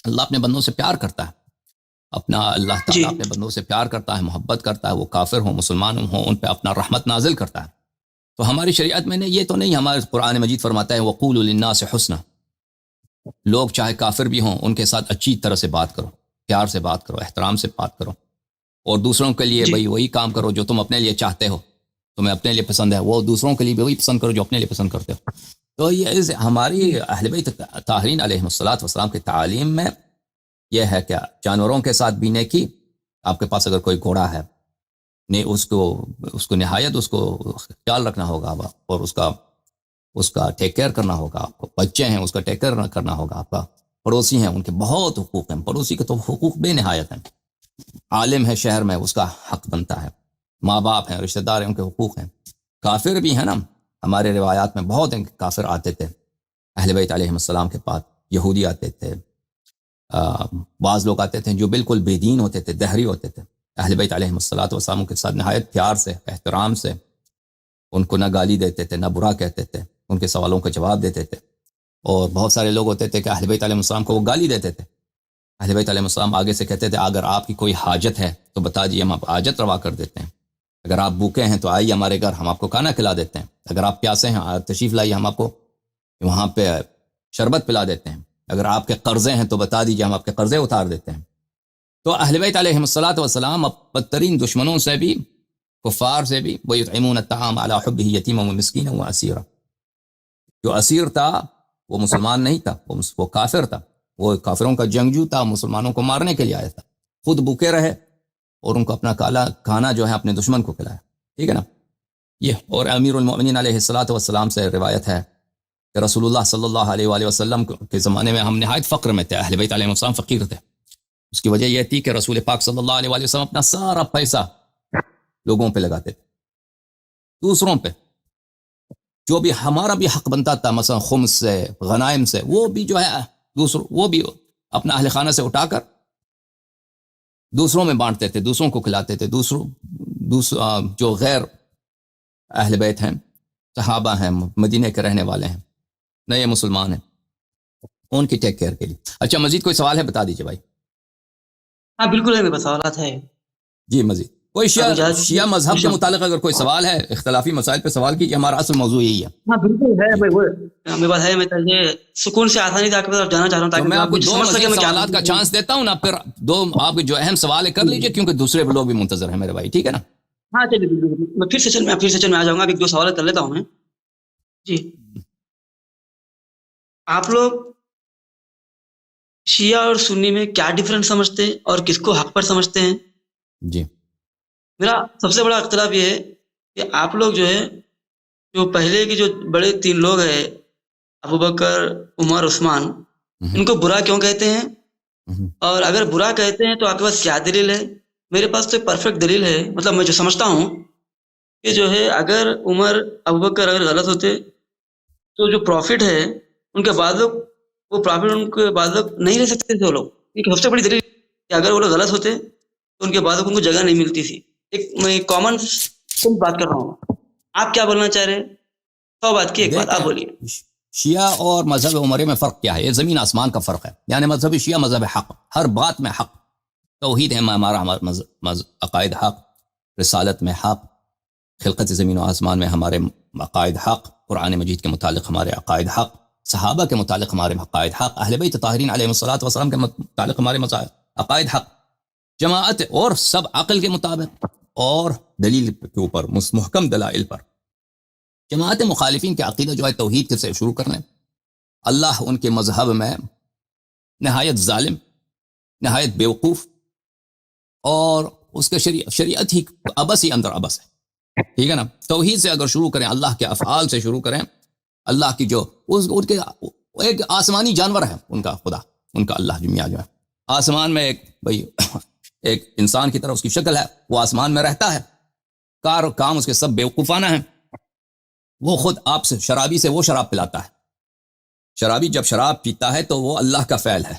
اللہ اپنے بندوں سے پیار کرتا ہے، اللہ تعالیٰ اپنے بندوں سے پیار کرتا ہے، محبت کرتا ہے، وہ کافر ہوں مسلمان ہوں، ان پہ اپنا رحمت نازل کرتا ہے۔ تو ہماری شریعت میں نے یہ تو نہیں، ہمارے قرآن مجید فرماتا ہے وَقُولُوا لِلنَّاسِ حُسْنًا، لوگ چاہے کافر بھی ہوں ان کے ساتھ اچھی طرح سے بات کرو، پیار سے بات کرو، احترام سے بات کرو، اور دوسروں کے لیے بھئی وہی کام کرو جو تم اپنے لیے چاہتے ہو، تمہیں اپنے لیے پسند ہے، وہ دوسروں کے لیے بھی وہی پسند کرو جو اپنے لیے پسند کرتے ہو۔ تو یہ ہماری اہل بیت طاہرین علیہم الصلوۃ والسلام کی تعلیم میں یہ ہے کہ جانوروں کے ساتھ بھی نیکی، آپ کے پاس اگر کوئی گھوڑا ہے نہیں اس کو نہایت اس کو خیال رکھنا ہوگا اور اس کا ٹیک کیئر کرنا ہوگا. آپ کو بچے ہیں اس کا ٹیک کیئر کرنا ہوگا. آپ کا پڑوسی ہیں ان کے بہت حقوق ہیں. پڑوسی کے تو حقوق بے نہایت ہیں. عالم ہے شہر میں اس کا حق بنتا ہے. ماں باپ ہیں رشتہ دار ہیں ان کے حقوق ہیں. کافر بھی ہیں نا, ہمارے روایات میں بہت ہیں کافر آتے تھے اہل بیت علیہ السلام کے پاس. یہودی آتے تھے, بعض لوگ آتے تھے جو بالکل بے دین ہوتے تھے, دہری ہوتے تھے. اہل بیت علیہ السلام کے ساتھ نہایت پیار سے احترام سے ان کو نہ گالی دیتے تھے نہ برا کہتے تھے, ان کے سوالوں کا جواب دیتے تھے. اور بہت سارے لوگ ہوتے تھے کہ اہل بیت علیہ السلام کو وہ گالی دیتے تھے. اہل بیت علیہ السلام آگے سے کہتے تھے اگر آپ کی کوئی حاجت ہے تو بتا دیجیے ہم آپ حاجت روا کر دیتے ہیں. اگر آپ بھوکے ہیں تو آئیے ہمارے گھر, ہم آپ کو کھانا کھلا دیتے ہیں. اگر آپ پیاسے ہیں تشریف لائیے, ہم آپ کو وہاں پہ شربت پلا دیتے ہیں. اگر آپ کے قرضے ہیں تو بتا دیجیے ہم آپ کے قرضے اتار دیتے ہیں. تو اہل بیت علیہ السلام بدترین دشمنوں سے بھی, کفار سے بھی, وَيُطْعِمُونَ الطَّعَامَ عَلَىٰ حُبِّهِ يَتِيمًا وَمِسْكِينًا وَأَسِيرًا. جو اسیر تھا وہ مسلمان نہیں تھا, وہ کافر تھا. وہ کافروں کا جنگجو تھا, مسلمانوں کو مارنے کے لیے آیا تھا. خود بھوکے رہے اور ان کو اپنا کھانا جو ہے اپنے دشمن کو کھلایا. ٹھیک ہے نا. یہ اور امیر المؤمنین علیہ السلام سے روایت ہے کہ رسول اللہ صلی اللہ علیہ وآلہ وسلم کے زمانے میں ہم نہایت فقر میں تھے. اہل بیت علیہ السلام فقیر تھے. اس کی وجہ یہ تھی کہ رسول پاک صلی اللہ علیہ وآلہ وسلم اپنا سارا پیسہ لوگوں پہ لگاتے تھے, دوسروں پہ. جو بھی ہمارا بھی حق بنتا تھا مثلا خمس سے, غنائم سے, وہ بھی جو ہے وہ بھی اپنا اہل خانہ سے اٹھا کر دوسروں میں بانٹتے تھے, دوسروں کو کھلاتے تھے. جو غیر اہل بیت ہیں, صحابہ ہیں, مدینے کے رہنے والے ہیں, نئے مسلمان ہیں, ان کی ٹیک کیئر کے لیے. اچھا مزید کوئی سوال ہے بتا دیجیے بھائی. ہاں بالکل ہے, میرے پاس سوالات ہے. جی مزید کوئی شیعہ مذہب کے متعلق اگر کوئی سوال ہے, اختلافی مسائل پہ سوال کیجیے, ہمارا اصل موضوع یہی ہے. ہاں بالکل ہے بھائی, وہ میرے پاس ہے. میں تجھے سکون سے آسانی سے آپ کے پاس جانا چاہ رہا ہوں تو تاکہ میں آپ کو مجھے دو سمجھ سکے مزید میں کیا سوالات کا چانس دیتا ہوں نا, پھر دو آپ جو اہم سوال ہے کر لیجیے کیونکہ دوسرے لوگ بھی منتظر ہیں میرے بھائی. ٹھیک ہے نا. ہاں چلیے بالکل, میں پھر سیشن میں آ جاؤں گا. اب ایک دو سوال کر لیتا ہوں میں. جی, آپ لوگ شیعہ اور سنی میں کیا ڈیفرنس سمجھتے ہیں اور کس کو حق پر سمجھتے ہیں؟ جی میرا سب سے بڑا اختلاف یہ ہے کہ آپ لوگ جو ہے, جو پہلے کے جو بڑے 3 لوگ ہیں ابوبکر, عمر, عثمان, ان کو برا کیوں کہتے ہیں؟ اور اگر برا کہتے ہیں تو آپ کے پاس کیا دلیل ہے؟ میرے پاس تو ایک پرفیکٹ دلیل ہے. مطلب میں جو سمجھتا ہوں کہ جو ہے اگر عمر ابوبکر اگر غلط ہوتے تو جو پروفٹ ہے ان کے بعد لوگ, وہ پروفٹ ان کے بعد لوگ نہیں رہ سکتے تھے وہ لوگ. کیونکہ سب سے بڑی دلیل کہ اگر وہ لوگ غلط ہوتے تو ان کے بعد ان کو جگہ نہیں ملتی تھی. میں کامن بات کر رہا ہوں. آپ کیا بولنا چاہ رہے ہیں؟ 100 بات کی ایک بات آپ بولیے. شیعہ اور مذہب عمرے میں فرق کیا ہے؟ یہ زمین آسمان کا فرق ہے. یعنی مذہب شیعہ مذہب حق, ہر بات میں حق, توحید ہے ہمارا عقائد حق, رسالت میں حق, خلقت زمین و آسمان میں ہمارے عقائد حق, قرآن مجید کے متعلق ہمارے عقائد حق, صحابہ کے متعلق ہمارے عقائد حق, اہل بیت طاہرین علیہ السلام کے متعلق ہمارے عقائد حق. جماعت اور سب عقل کے مطابق اور دلیل کے اوپر, محکم دلائل پر. جماعت مخالفین کے عقیدہ جو ہے توحید سے شروع کر لیں. اللہ ان کے مذہب میں نہایت ظالم, نہایت بیوقوف, اور اس کے شریعت ہی ابس ہی اندر ابس ہے. ٹھیک ہے نا. توحید سے اگر شروع کریں, اللہ کے افعال سے شروع کریں, اللہ کی جو ان کے ایک آسمانی جانور ہے ان کا خدا, ان کا اللہ میاں جو ہے آسمان میں ایک انسان کی طرح اس کی شکل ہے, وہ آسمان میں رہتا ہے, کام اس کے سب بیوقوفانہ ہیں. وہ خود آپ سے شرابی سے وہ شراب پلاتا ہے. شرابی جب شراب پیتا ہے تو وہ اللہ کا فعل ہے.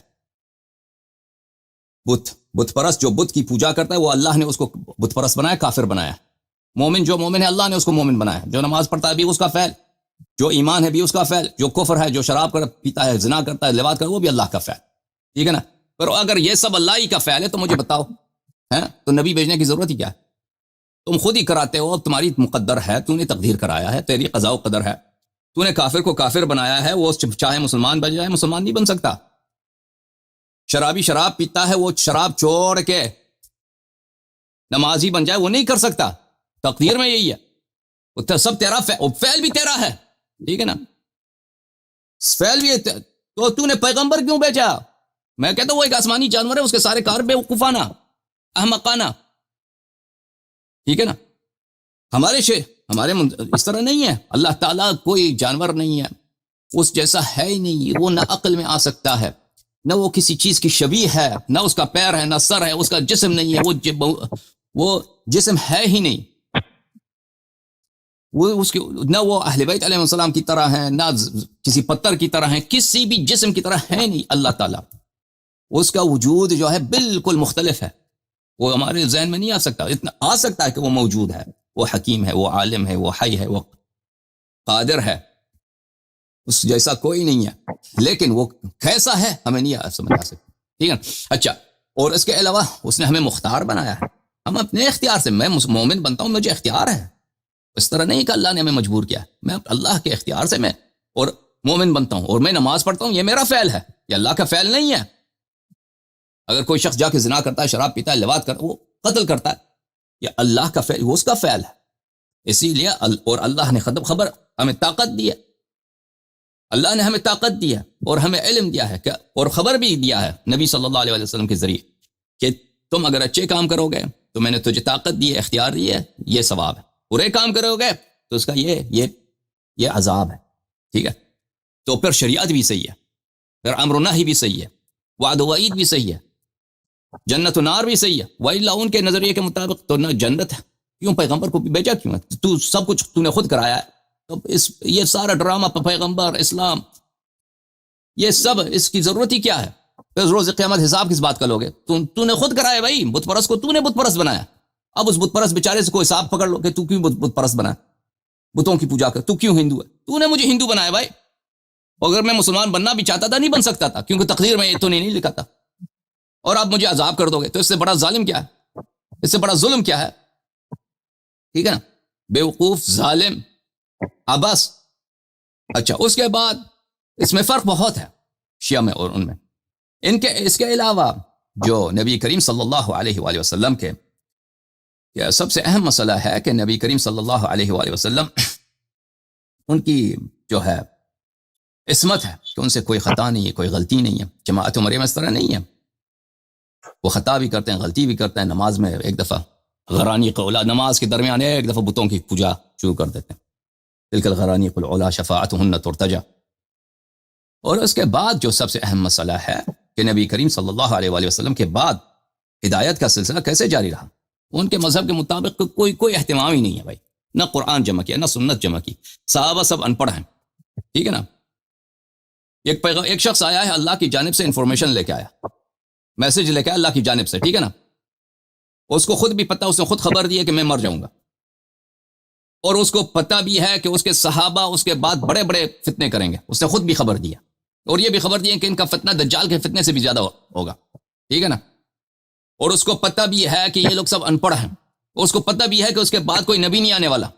بت پرست جو بت کی پوجا کرتا ہے وہ اللہ نے اس کو بت پرست بنایا, کافر بنایا. مومن جو مومن ہے اللہ نے اس کو مومن بنایا. جو نماز پڑھتا ہے بھی اس کا فعل, جو ایمان ہے بھی اس کا فعل, جو کفر ہے, جو شراب پیتا ہے, زنا کرتا ہے, لواط کرتا ہے, وہ بھی اللہ کا فعل. ٹھیک ہے نا. پر اگر یہ سب اللہ ہی کا فعل ہے تو مجھے بتاؤ تو نبی بھیجنے کی ضرورت ہی کیا ہے؟ تم خود ہی کراتے ہو, تمہاری مقدر ہے, تو نے تقدیر کرایا ہے, تیری قضاء و قدر ہے. تو نے کافر کو کافر بنایا ہے, وہ چاہے مسلمان بن جائے, مسلمان نہیں بن سکتا. شرابی شراب پیتا ہے, وہ شراب چھوڑ کے نمازی بن جائے, وہ نہیں کر سکتا. تقدیر میں یہی ہے. وہ سب تیرا فعل بھی تیرا ہے. ٹھیک ہے نا. فعل بھی ہے, تو نے پیغمبر کیوں بھیجا؟ میں کہتا ہوں وہ ایک آسمانی جانور ہے, اس کے سارے کار بے وقوفانہ. احمقانہ، ٹھیک ہے نا. ہمارے اس طرح نہیں ہے. اللہ تعالیٰ کوئی جانور نہیں ہے، اس جیسا ہے ہی نہیں. وہ نہ عقل میں آ سکتا ہے، نہ وہ کسی چیز کی شبیہ ہے، نہ اس کا پیر ہے، نہ سر ہے، اس کا جسم نہیں ہے. وہ جسم ہے ہی نہیں. نہ وہ اہل بیت علیہ السلام کی طرح ہیں، نہ کسی پتھر کی طرح ہیں، کسی بھی جسم کی طرح ہے نہیں اللہ تعالیٰ. اس کا وجود جو ہے بالکل مختلف ہے. وہ ہمارے ذہن میں نہیں آ سکتا. اتنا آ سکتا ہے کہ وہ موجود ہے، وہ حکیم ہے، وہ عالم ہے، وہ حی ہے، وہ قادر ہے. اس جیسا کوئی نہیں ہے، لیکن وہ کیسا ہے ہمیں نہیں سمجھ آ سکتا. ٹھیک ہے. اچھا، اور اس کے علاوہ اس نے ہمیں مختار بنایا ہے. ہم اپنے اختیار سے، میں مومن بنتا ہوں، مجھے اختیار ہے. اس طرح نہیں کہ اللہ نے ہمیں مجبور کیا. میں اللہ کے اختیار سے میں اور مومن بنتا ہوں، اور میں نماز پڑھتا ہوں. یہ میرا فعل ہے، یہ اللہ کا فعل نہیں ہے. اگر کوئی شخص جا کے زنا کرتا ہے، شراب پیتا ہے، لواط کرتا ہے، وہ قتل کرتا ہے، یہ اللہ کا فعل، وہ اس کا فعل ہے. اسی لیے اور اللہ نے خبر ہمیں طاقت دی ہے. اللہ نے ہمیں طاقت دی ہے اور ہمیں علم دیا ہے اور خبر بھی دیا ہے نبی صلی اللہ علیہ وسلم کے ذریعے کہ تم اگر اچھے کام کرو گے تو میں نے تجھے طاقت دی ہے، اختیار دی ہے، یہ ثواب ہے. برے کام کرو گے تو اس کا یہ عذاب ہے. ٹھیک ہے. تو پھر شریعت بھی صحیح ہے، پھر امر و نہی بھی صحیح ہے، وعد و وعید بھی صحیح ہے، جنت و نار بھی صحیح ہے. وَإِلَّا ان کے نظریے کے مطابق تو نہ جنت ہے. کیوں پیغمبر کو بھیجا کیوں ہے؟ تو سب کچھ تو نے خود کرایا ہے. تو یہ سارا ڈرامہ پیغمبر، اسلام، یہ سب اس کی ضرورت ہی کیا ہے؟ پھر روز قیامت حساب کس بات کا لوگے؟ تو نے خود کرایا بھائی. بت پرست کو تو نے بت پرست بنایا. اب اس بت پرست بیچارے سے کوئی حساب پکڑ لو کہ تو کیوں بت پرست بنا، بتوں کی پوجا کر، تو کیوں ہندو ہے؟ تو نے مجھے ہندو بنایا بھائی. اگر میں مسلمان بننا بھی چاہتا تھا نہیں بن سکتا تھا، کیونکہ تقدیر میں یہ تو نہیں لکھا تھا. اور آپ مجھے عذاب کر دو گے تو اس سے بڑا ظالم کیا ہے؟ اس سے بڑا ظلم کیا ہے؟ ٹھیک ہے نا. بے وقوف، ظالم، عبث. اچھا، اس کے بعد اس میں فرق بہت ہے شیعہ میں اور ان میں. اس کے علاوہ جو نبی کریم صلی اللہ علیہ وآلہ وسلم کے سب سے اہم مسئلہ ہے کہ نبی کریم صلی اللہ علیہ وآلہ وسلم ان کی جو ہے عصمت ہے کہ ان سے کوئی خطا نہیں ہے، کوئی غلطی نہیں ہے. جماعت مریم اس طرح نہیں ہے، وہ خطا بھی کرتے ہیں، غلطی بھی کرتے ہیں. نماز میں ایک دفعہ غرانیق العلا، نماز کے درمیان ایک دفعہ بتوں کی پوجا شروع کر دیتے ہیں. تلک الغرانیق العلا شفاعتہن ترتجا. اور اس کے بعد جو سب سے اہم مسئلہ ہے کہ نبی کریم صلی اللہ علیہ وآلہ وسلم کے بعد ہدایت کا سلسلہ کیسے جاری رہا. ان کے مذہب کے مطابق کوئی اہتمام ہی نہیں ہے بھائی. نہ قرآن جمع کیا، نہ سنت جمع کی. صحابہ سب ان پڑھ ہیں. ٹھیک ہے نا. ایک شخص آیا ہے، اللہ کی جانب سے انفارمیشن لے کے آیا، میسج لے کے آیا اللہ کی جانب سے. ٹھیک ہے نا. اس کو خود بھی پتہ، اس نے خود خبر دی ہے کہ میں مر جاؤں گا، اور اس کو پتہ بھی ہے کہ اس کے صحابہ اس کے بعد بڑے بڑے فتنے کریں گے. اس نے خود بھی خبر دیا، اور یہ بھی خبر دی ہے کہ ان کا فتنہ دجال کے فتنے سے بھی زیادہ ہوگا. ٹھیک ہے نا. اور اس کو پتہ بھی ہے کہ یہ لوگ سب ان پڑھ ہیں. اس کو پتہ بھی ہے کہ اس کے بعد کوئی نبی نہیں آنے والا.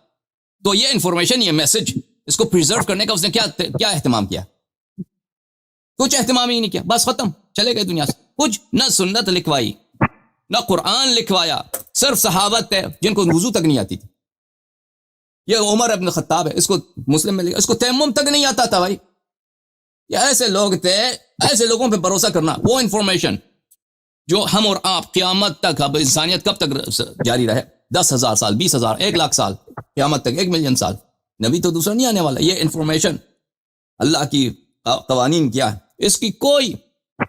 تو یہ انفارمیشن، یہ میسج، اس کو پریزرو کرنے کا اس نے کیا اہتمام کیا؟ کچھ اہتمام ہی نہیں کیا. بس ختم، چلے گئے دنیا سے. کچھ نہ سنت لکھوائی، نہ قرآن لکھوایا. صرف صحابت تھے جن کو وضو تک نہیں آتی تھی. یہ عمر ابن خطاب ہے، اس کو مسلم میں لکھا، اس کو تیمم تک نہیں آتا تھا بھائی. یہ ایسے لوگ تھے. ایسے لوگوں پہ بھروسہ کرنا. وہ انفارمیشن جو ہم اور آپ قیامت تک، اب انسانیت کب تک جاری رہے؟ 10,000 سال، 20,000، 1,00,000 سال، قیامت تک 1,000,000 سال. نبی تو دوسرا نہیں آنے والا. یہ انفارمیشن اللہ کی قوانین کیا ہے، اس کی کوئی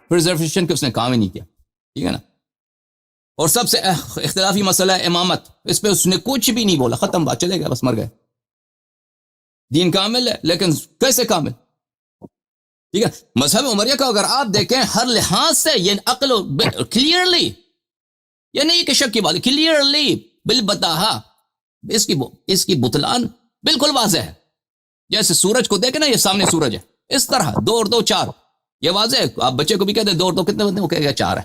پریزرویشن کے اس نے کام ہی نہیں کیا. ٹھیک ہے نا. اور سب سے اختلافی مسئلہ ہے امامت. اس پہ اس نے کچھ بھی نہیں بولا. ختم بات، چلے گئے، بس مر گئے. دین کامل ہے، لیکن کیسے کامل؟ ٹھیک ہے. مذہب عمریہ کا اگر آپ دیکھیں ہر لحاظ سے یہ عقل کلیئرلی، یہ نہیں کہ شک کی بات، کلیئرلی بالبتاہا اس کی بطلان بالکل واضح ہے. جیسے سورج کو دیکھیں نا، یہ سامنے سورج ہے، اس طرح 2 اور 2 4، یہ واضح ہے. آپ بچے کو بھی کہتے ہیں 2 اور 2 کتنے بنتے ہیں، وہ کہے گا 4 ہے.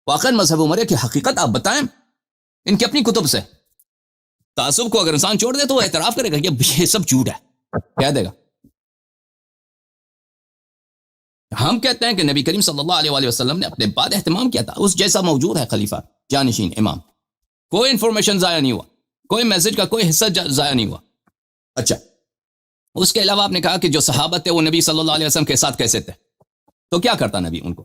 واقعا مذہب عمریہ کی حقیقت آپ بتائیں ان کی اپنی کتب سے. تعصب کو اگر انسان چھوڑ دے تو وہ اعتراف کرے گا کہ یہ سب جھوٹ ہے، کہہ دے گا. ہم کہتے ہیں کہ نبی کریم صلی اللہ علیہ وآلہ وسلم نے اپنے بعد اہتمام کیا تھا. اس جیسا موجود ہے خلیفہ، جانشین، امام. کوئی انفارمیشن ضائع نہیں ہوا، کوئی میسج کا کوئی حصہ ضائع نہیں ہوا. اچھا، اس کے علاوہ آپ نے کہا کہ جو صحابت تھے وہ نبی صلی اللہ علیہ وسلم کے ساتھ کیسے تھے. تو کیا کرتا نبی ان کو؟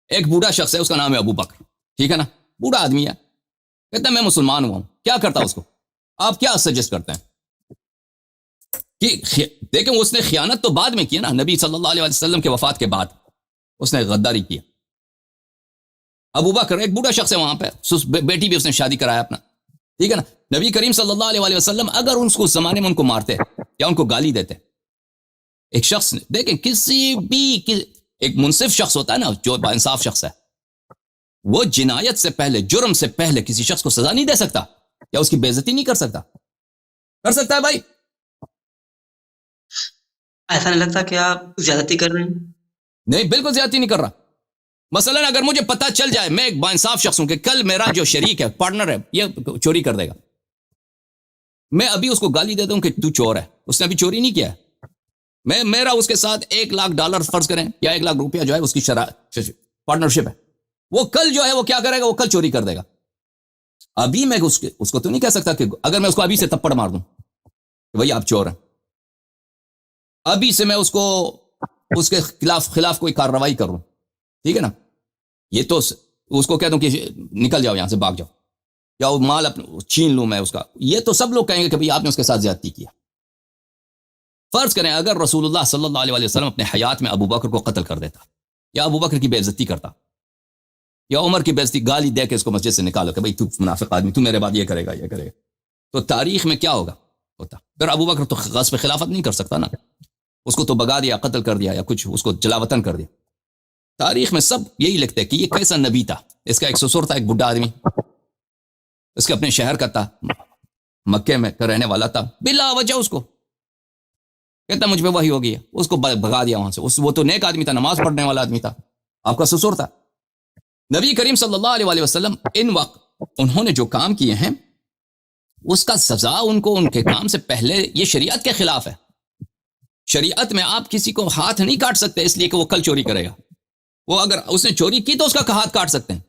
ایک بوڑھا شخص ہے، اس کا نام ہے ابو بکر. ٹھیک ہے نا. بوڑھا آدمی ہے, کہتا ہے میں مسلمان ہوا ہوں. کیا کرتا اس کو, آپ کیا سجیسٹ کرتے ہیں کہ دیکھیں اس نے خیانت تو بعد میں کیا نا, نبی صلی اللہ علیہ وسلم کے وفات کے بعد اس نے غداری کیا. ابو بکر ایک بوڑھا شخص ہے وہاں پہ, بیٹی بھی اس نے شادی کرایا اپنا, ٹھیک ہے نا. نبی کریم صلی اللہ علیہ وسلم اگر اس زمانے میں ان کو مارتے یا ان کو گالی دیتے, ایک شخص نے, دیکھیں کسی بھی ایک منصف شخص ہوتا ہے نا, جو باانصاف شخص ہے, وہ جنایت سے پہلے, جرم سے پہلے کسی شخص کو سزا نہیں دے سکتا یا اس کی بے عزتی نہیں کر سکتا. کر سکتا ہے بھائی؟ ایسا نہیں لگتا کہ آپ زیادتی کر رہے ہیں؟ نہیں, بالکل زیادتی نہیں کر رہا. مثلا اگر مجھے پتا چل جائے, میں ایک باانصاف شخص ہوں, کہ کل میرا جو شریک ہے, پارٹنر ہے, یہ چوری کر دے گا, میں ابھی اس کو گالی دے دوں کہ تو چور ہے, اس نے ابھی چوری نہیں کیا ہے, میرا اس کے ساتھ $1,00,000 فرض کریں یا $1,00,000 جو ہے اس کی پارٹنرشپ ہے, وہ کل جو ہے وہ کیا کرے گا, وہ کل چوری کر دے گا. ابھی میں اس کو تو نہیں کہہ سکتا کہ اگر میں اس کو ابھی سے تپڑ مار دوں کہ بھائی آپ چور ہیں, ابھی سے میں اس کے خلاف کوئی کارروائی کروں, ٹھیک ہے نا, یہ تو اس کو کہہ دوں کہ نکل جاؤ یہاں سے, بھاگ جاؤ, یا وہ مال چھین لوں میں اس کا, یہ تو سب لوگ کہیں گے کہ بھئی آپ نے اس کے ساتھ زیادتی کیا. فرض کریں اگر رسول اللہ صلی اللہ علیہ وسلم اپنے حیات میں ابو بکر کو قتل کر دیتا, یا ابو بکر کی بے عزتی کرتا, یا عمر کی بے عزتی, گالی دے کے اس کو مسجد سے نکالو کہ بھئی تو منافق آدمی, تو میرے بعد یہ کرے گا, تو تاریخ میں کیا ہوتا. پھر ابو بکر تو غصب خلافت نہیں کر سکتا نا, اس کو تو بگا دیا, قتل کر دیا, یا کچھ اس کو جلا وطن کر دیا. تاریخ میں سب یہی لکھتے کہ یہ کیسا نبی تھا. اس کا ایک سسر تھا, ایک بڈھا آدمی, اس کے اپنے شہر کا تھا, مکے میں رہنے والا تھا, بلا وجہ اس کو کہتا مجھ پہ وحی ہو گئی ہے, اس کو بھگا دیا وہاں سے. وہ تو نیک آدمی تھا, نماز پڑھنے والا آدمی تھا, آپ کا سسر تھا. نبی کریم صلی اللہ علیہ وسلم ان وقت انہوں نے جو کام کیے ہیں, اس کا سزا ان کو ان کے کام سے پہلے, یہ شریعت کے خلاف ہے. شریعت میں آپ کسی کو ہاتھ نہیں کاٹ سکتے اس لیے کہ وہ کل چوری کرے گا. وہ اگر اس نے چوری کی تو اس کا ہاتھ کاٹ سکتے ہیں,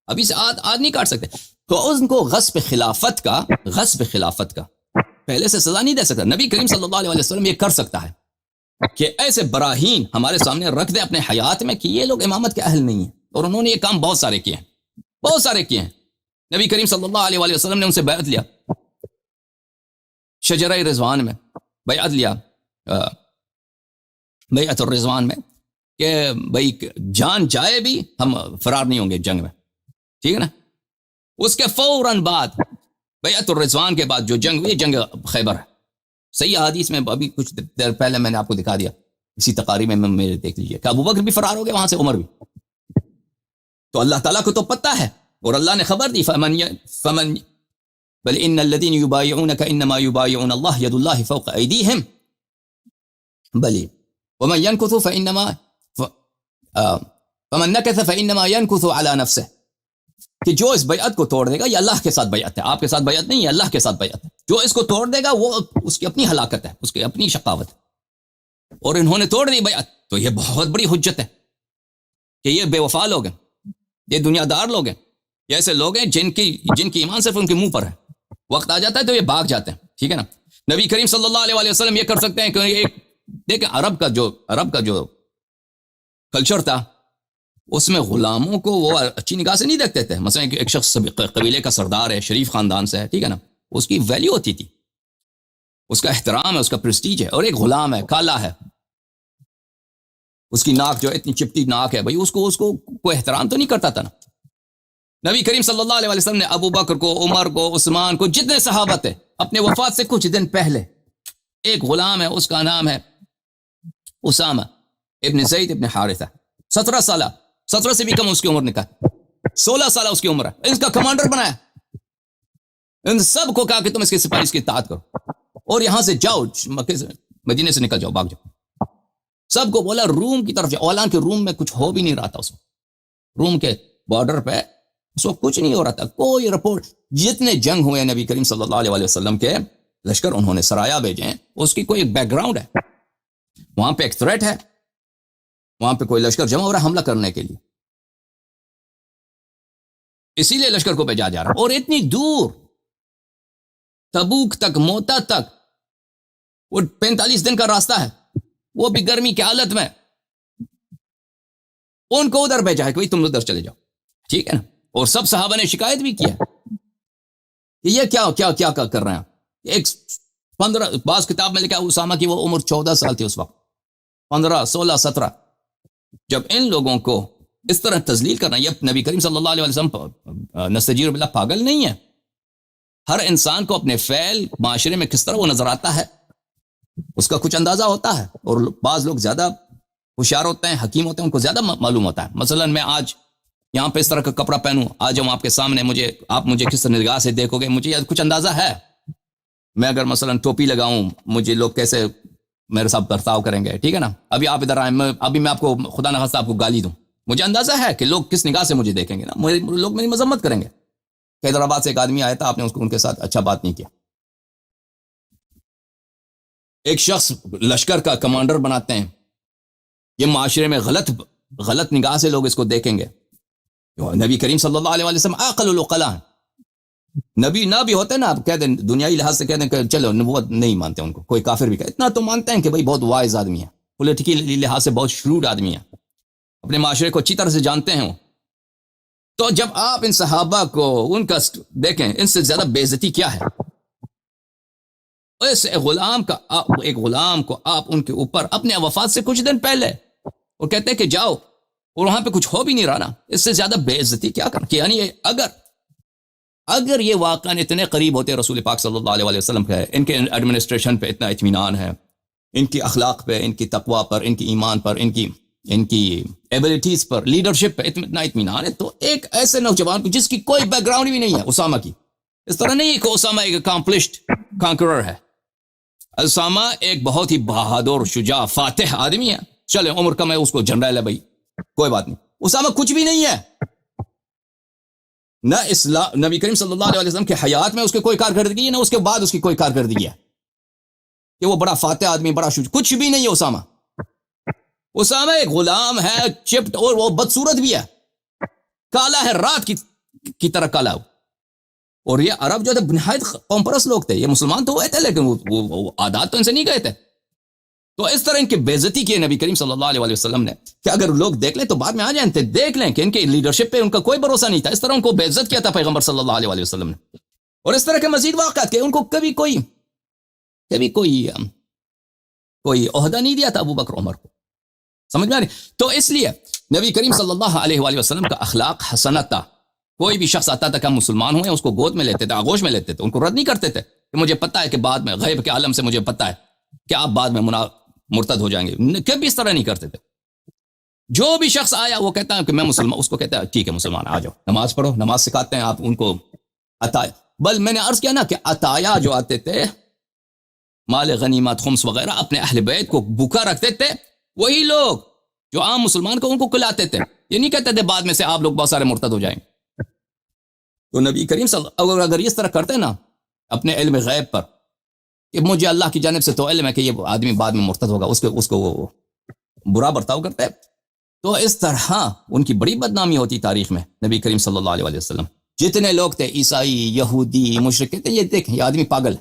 ابھی سے ہاتھ نہیں کاٹ سکتے. تو ان کو غصب خلافت کا پہلے سے سزا نہیں دے سکتا. نبی کریم صلی اللہ علیہ وسلم یہ کر سکتا ہے کہ ایسے براہین ہمارے سامنے رکھ دے اپنے حیات میں کہ یہ لوگ امامت کے اہل نہیں ہیں, اور انہوں نے یہ کام بہت سارے کیے ہیں. نبی کریم صلی اللہ علیہ وسلم نے ان سے بیعت لیا, شجرہ رضوان میں بیعت لیا, بیعت الرضوان میں, کہ بھئی جان جائے بھی ہم فرار نہیں ہوں گے جنگ میں, ٹھیک ہے نا. اس کے فوراً بعد بیعت الرضوان کے بعد جو جنگ ہوئی, جنگ خیبر ہے. صحیح حدیث میں ابھی کچھ دیر پہلے میں نے آپ کو دکھا دیا, اسی تقاری میں میرے دیکھ لیجئے کہ ابو بکر بھی فرار ہو گئے وہاں سے, عمر بھی. تو اللہ تعالیٰ کو تو پتہ ہے, اور اللہ نے خبر دی, فمن بل ان الذين يبايعونك انما يبايعون الله يد الله فوق ايديهم بل ومن ينكث فمن نكث فانما ينكث على نفسه, کہ جو اس بیعت کو توڑ دے گا, یہ اللہ کے ساتھ بیعت ہے, آپ کے ساتھ بیعت نہیں ہے, اللہ کے ساتھ بیعت ہے. جو اس کو توڑ دے گا وہ اس کی اپنی ہلاکت ہے, اس کی اپنی شقاوت ہے. اور انہوں نے توڑ دی بیعت, تو یہ بہت بڑی حجت ہے کہ یہ بے وفا لوگ ہیں, یہ دنیا دار لوگ ہیں, یہ ایسے لوگ ہیں جن کی ایمان صرف ان کے منہ پر ہے, وقت آ جاتا ہے تو یہ بھاگ جاتے ہیں, ٹھیک ہے نا. نبی کریم صلی اللہ علیہ وسلم یہ کر سکتے ہیں کہ دیکھیں عرب کا جو کلچر تھا, اس میں غلاموں کو وہ اچھی نگاہ سے نہیں دیکھتے تھے. مثلا ایک شخص قبیلے کا سردار ہے, شریف خاندان سے ہے, ٹھیک ہے نا, اس کی ویلیو ہوتی تھی, اس کا احترام ہے, اس کا پریسٹیج ہے. اور ایک غلام ہے, کالا ہے, اس کی ناک جو اتنی چپٹی ناک ہے, بھئی اس کو کوئی احترام تو نہیں کرتا تھا نا. نبی کریم صلی اللہ علیہ وسلم نے ابو بکر کو, عمر کو, عثمان کو, جتنے صحابہ تھے, اپنے وفات سے کچھ دن پہلے ایک غلام ہے, اس کا نام ہے اسامہ ابن زید ابن حارثہ, 17 سے بھی کم اس کی عمر نکال, 16 سالہ اس کی عمر ہے, اس کا کمانڈر بنایا. ان سب کو کہا کہ تم اس کے سپاہی اس کی اطاعت کرو, اور یہاں سے جاؤ, مکے سے, مدینے سے نکل جاؤ, بھاگ جاؤ. سب کو بولا روم کی طرف جاؤ. اعلان کے روم میں کچھ ہو بھی نہیں رہا تھا اس وقت, روم کے بارڈر پہ اس وقت کچھ نہیں ہو رہا تھا, کوئی رپورٹ. جتنے جنگ ہوئے نبی کریم صلی اللہ علیہ وسلم کے لشکر, انہوں نے سرایا بھیجے ہیں, اس کی کوئی بیک گراؤنڈ ہے, وہاں پہ ایک تھریٹ ہے, وہاں پہ کوئی لشکر جمع ہو رہا ہے حملہ کرنے کے لیے, اسی لیے لشکر کو بھیجا جا رہا. اور اتنی دور تبوک تک, موتا تک, وہ 45 دن کا راستہ ہے, وہ بھی گرمی کی حالت میں. ان کو ادھر بھیجا ہے کہ تم ادھر چلے جاؤ, ٹھیک ہے نا. اور سب صحابہ نے شکایت بھی کیا کہ یہ کیا کر رہے ہیں. ایک 15 بعض کتاب میں لکھا اسامہ کی وہ عمر 14 سال تھی اس وقت, 15 16 17. جب ان لوگوں کو اس طرح تذلیل کرنا, یہ نبی کریم صلی اللہ علیہ وسلم نستجیر باللہ پاگل نہیں ہے. ہر انسان کو اپنے فعل معاشرے میں کس طرح وہ نظر آتا ہے اس کا کچھ اندازہ ہوتا ہے, اور بعض لوگ زیادہ ہوشیار ہوتے ہیں, حکیم ہوتے ہیں, ان کو زیادہ معلوم ہوتا ہے. مثلا میں آج یہاں پہ اس طرح کا کپڑا پہنوں, آج جاؤں آپ کے سامنے, آپ مجھے کس طرح نگاہ سے دیکھو گے, مجھے کچھ اندازہ ہے. میں اگر مثلا ٹوپی لگاؤں, مجھے لوگ کیسے میرے ساتھ برتاؤ کریں گے, ٹھیک ہے نا. ابھی آپ ادھر آئیں, ابھی میں آپ کو خدا نخواستہ آپ کو گالی دوں, مجھے اندازہ ہے کہ لوگ کس نگاہ سے مجھے دیکھیں گے نا, لوگ میری مذمت کریں گے. حیدرآباد سے ایک آدمی آیا تھا, آپ نے ان کے ساتھ اچھا بات نہیں کیا. ایک شخص لشکر کا کمانڈر بناتے ہیں, یہ معاشرے میں غلط نگاہ سے لوگ اس کو دیکھیں گے. نبی کریم صلی اللہ علیہ وسلم عاقل العقلاء, نبی نہ بھی ہوتے نا, آپ کہہ دیں دنیائی لحاظ سے کہہ دیں کہ چلو نبوت نہیں مانتے ان کو, کوئی کافر بھی کہے, اتنا تو مانتے ہیں کہ بھائی بہت وائز آدمی ہے, پولیٹیکل لحاظ سے بہت شروڈ آدمی ہے, اپنے معاشرے کو اچھی طرح سے جانتے ہیں. تو جب آپ ان صحابہ کو ان کا دیکھیں, ان سے زیادہ بے عزتی کیا ہے. ایک غلام کو آپ ان کے اوپر اپنے وفات سے کچھ دن پہلے اور کہتے ہیں کہ جاؤ, اور وہاں پہ کچھ ہو بھی نہیں رہا نا, اس سے زیادہ بے عزتی کیا کرنا. یعنی اگر یہ واقعہ اتنے قریب ہوتے رسول پاک صلی اللہ علیہ وسلم کے, ان کے ایڈمنسٹریشن پہ اتنا اطمینان ہے, ان کی اخلاق پہ, ان کی تقوی پر, ان کی ایمان پر, ان کی ایبلٹیز پر, لیڈرشپ پہ اتنا اطمینان ہے, تو ایک ایسے نوجوان کو جس کی کوئی بیک گراؤنڈ بھی نہیں ہے, اسامہ کی, اس طرح نہیں کہ اسامہ ایک اکامپلشڈ کانکرر ہے. اسامہ ایک بہت ہی بہادر, شجاع, فاتح آدمی ہے. چلے عمر کم ہے, اس کو جنرل ہے بھائی, کوئی بات نہیں. اسامہ کچھ بھی نہیں ہے, نہ نبی کریم صلی اللہ علیہ وسلم کے حیات میں اس کی کوئی کارکردگی ہے, نہ اس کے بعد اس کی کوئی کارکردگی ہے کہ وہ بڑا فاتح آدمی, بڑا شجاع, کچھ بھی نہیں ہے اسامہ. اسامہ ایک غلام ہے, چپٹ, اور وہ بدصورت بھی ہے, کالا ہے, رات کی طرح کالا. اور یہ عرب جو تھے نہایت قوم پرست لوگ تھے, یہ مسلمان تو ہوئے تھے لیکن وہ عادات تو ان سے نہیں گئے تھے. تو اس طرح ان کی بے عزتی کی نبی کریم صلی اللہ علیہ وسلم نے کہ اگر لوگ دیکھ لیں تو بعد میں آ جائیں, دیکھ لیں کہ ان کی لیڈرشپ پہ ان کا کوئی بھروسہ نہیں تھا. اس طرح ان کو بے عزت کیا تھا پیغمبر صلی اللہ علیہ وسلم نے. اور اس طرح کے مزید واقعات کہ ان کو کبھی کوئی عہدہ نہیں دیا تھا ابو بکر عمر کو, سمجھ میں آ رہی. تو اس لیے نبی کریم صلی اللہ علیہ وسلم کا اخلاق حسنہ تھا. کوئی بھی شخص آتا تھا کہ ہم مسلمان ہوئے, اس کو گود میں لیتے تھے, آغوش میں لیتے تھے, ان کو رد نہیں کرتے تھے کہ مجھے پتا ہے کہ بعد میں غیب کے عالم سے مجھے پتا ہے کہ آپ بعد میں مرتد ہو جائیں گے. کبھی اس طرح نہیں کرتے تھے. جو بھی شخص آیا وہ کہتا ہے کہ میں مسلمان, اس کو کہتا ہے ٹھیک ہے مسلمان, آ جاؤ, نماز پڑھو, نماز سکھاتے ہیں آپ ان کو. عطایا, بل میں نے عرض کیا نا کہ عطایا جو آتے تھے, مال غنیمت, خمس وغیرہ, اپنے اہل بیت کو بھوکا رکھتے تھے, وہی لوگ جو عام مسلمان کو ان کو کھلاتے تھے. یہ نہیں کہتے تھے بعد میں سے آپ لوگ بہت سارے مرتد ہو جائیں گے. تو نبی کریم صلی اللہ علیہ وسلم اگر اس طرح کرتے نا اپنے علم غیب پر کہ مجھے اللہ کی جانب سے تو علم ہے کہ یہ آدمی بعد میں مرتد ہوگا, اس کو وہ برا برتاؤ کرتے, تو اس طرح ان کی بڑی بدنامی ہوتی تاریخ میں. نبی کریم صلی اللہ علیہ وسلم جتنے لوگ تھے, عیسائی, یہودی, مشرک, کہتے یہ دیکھیں یہ آدمی پاگل ہے,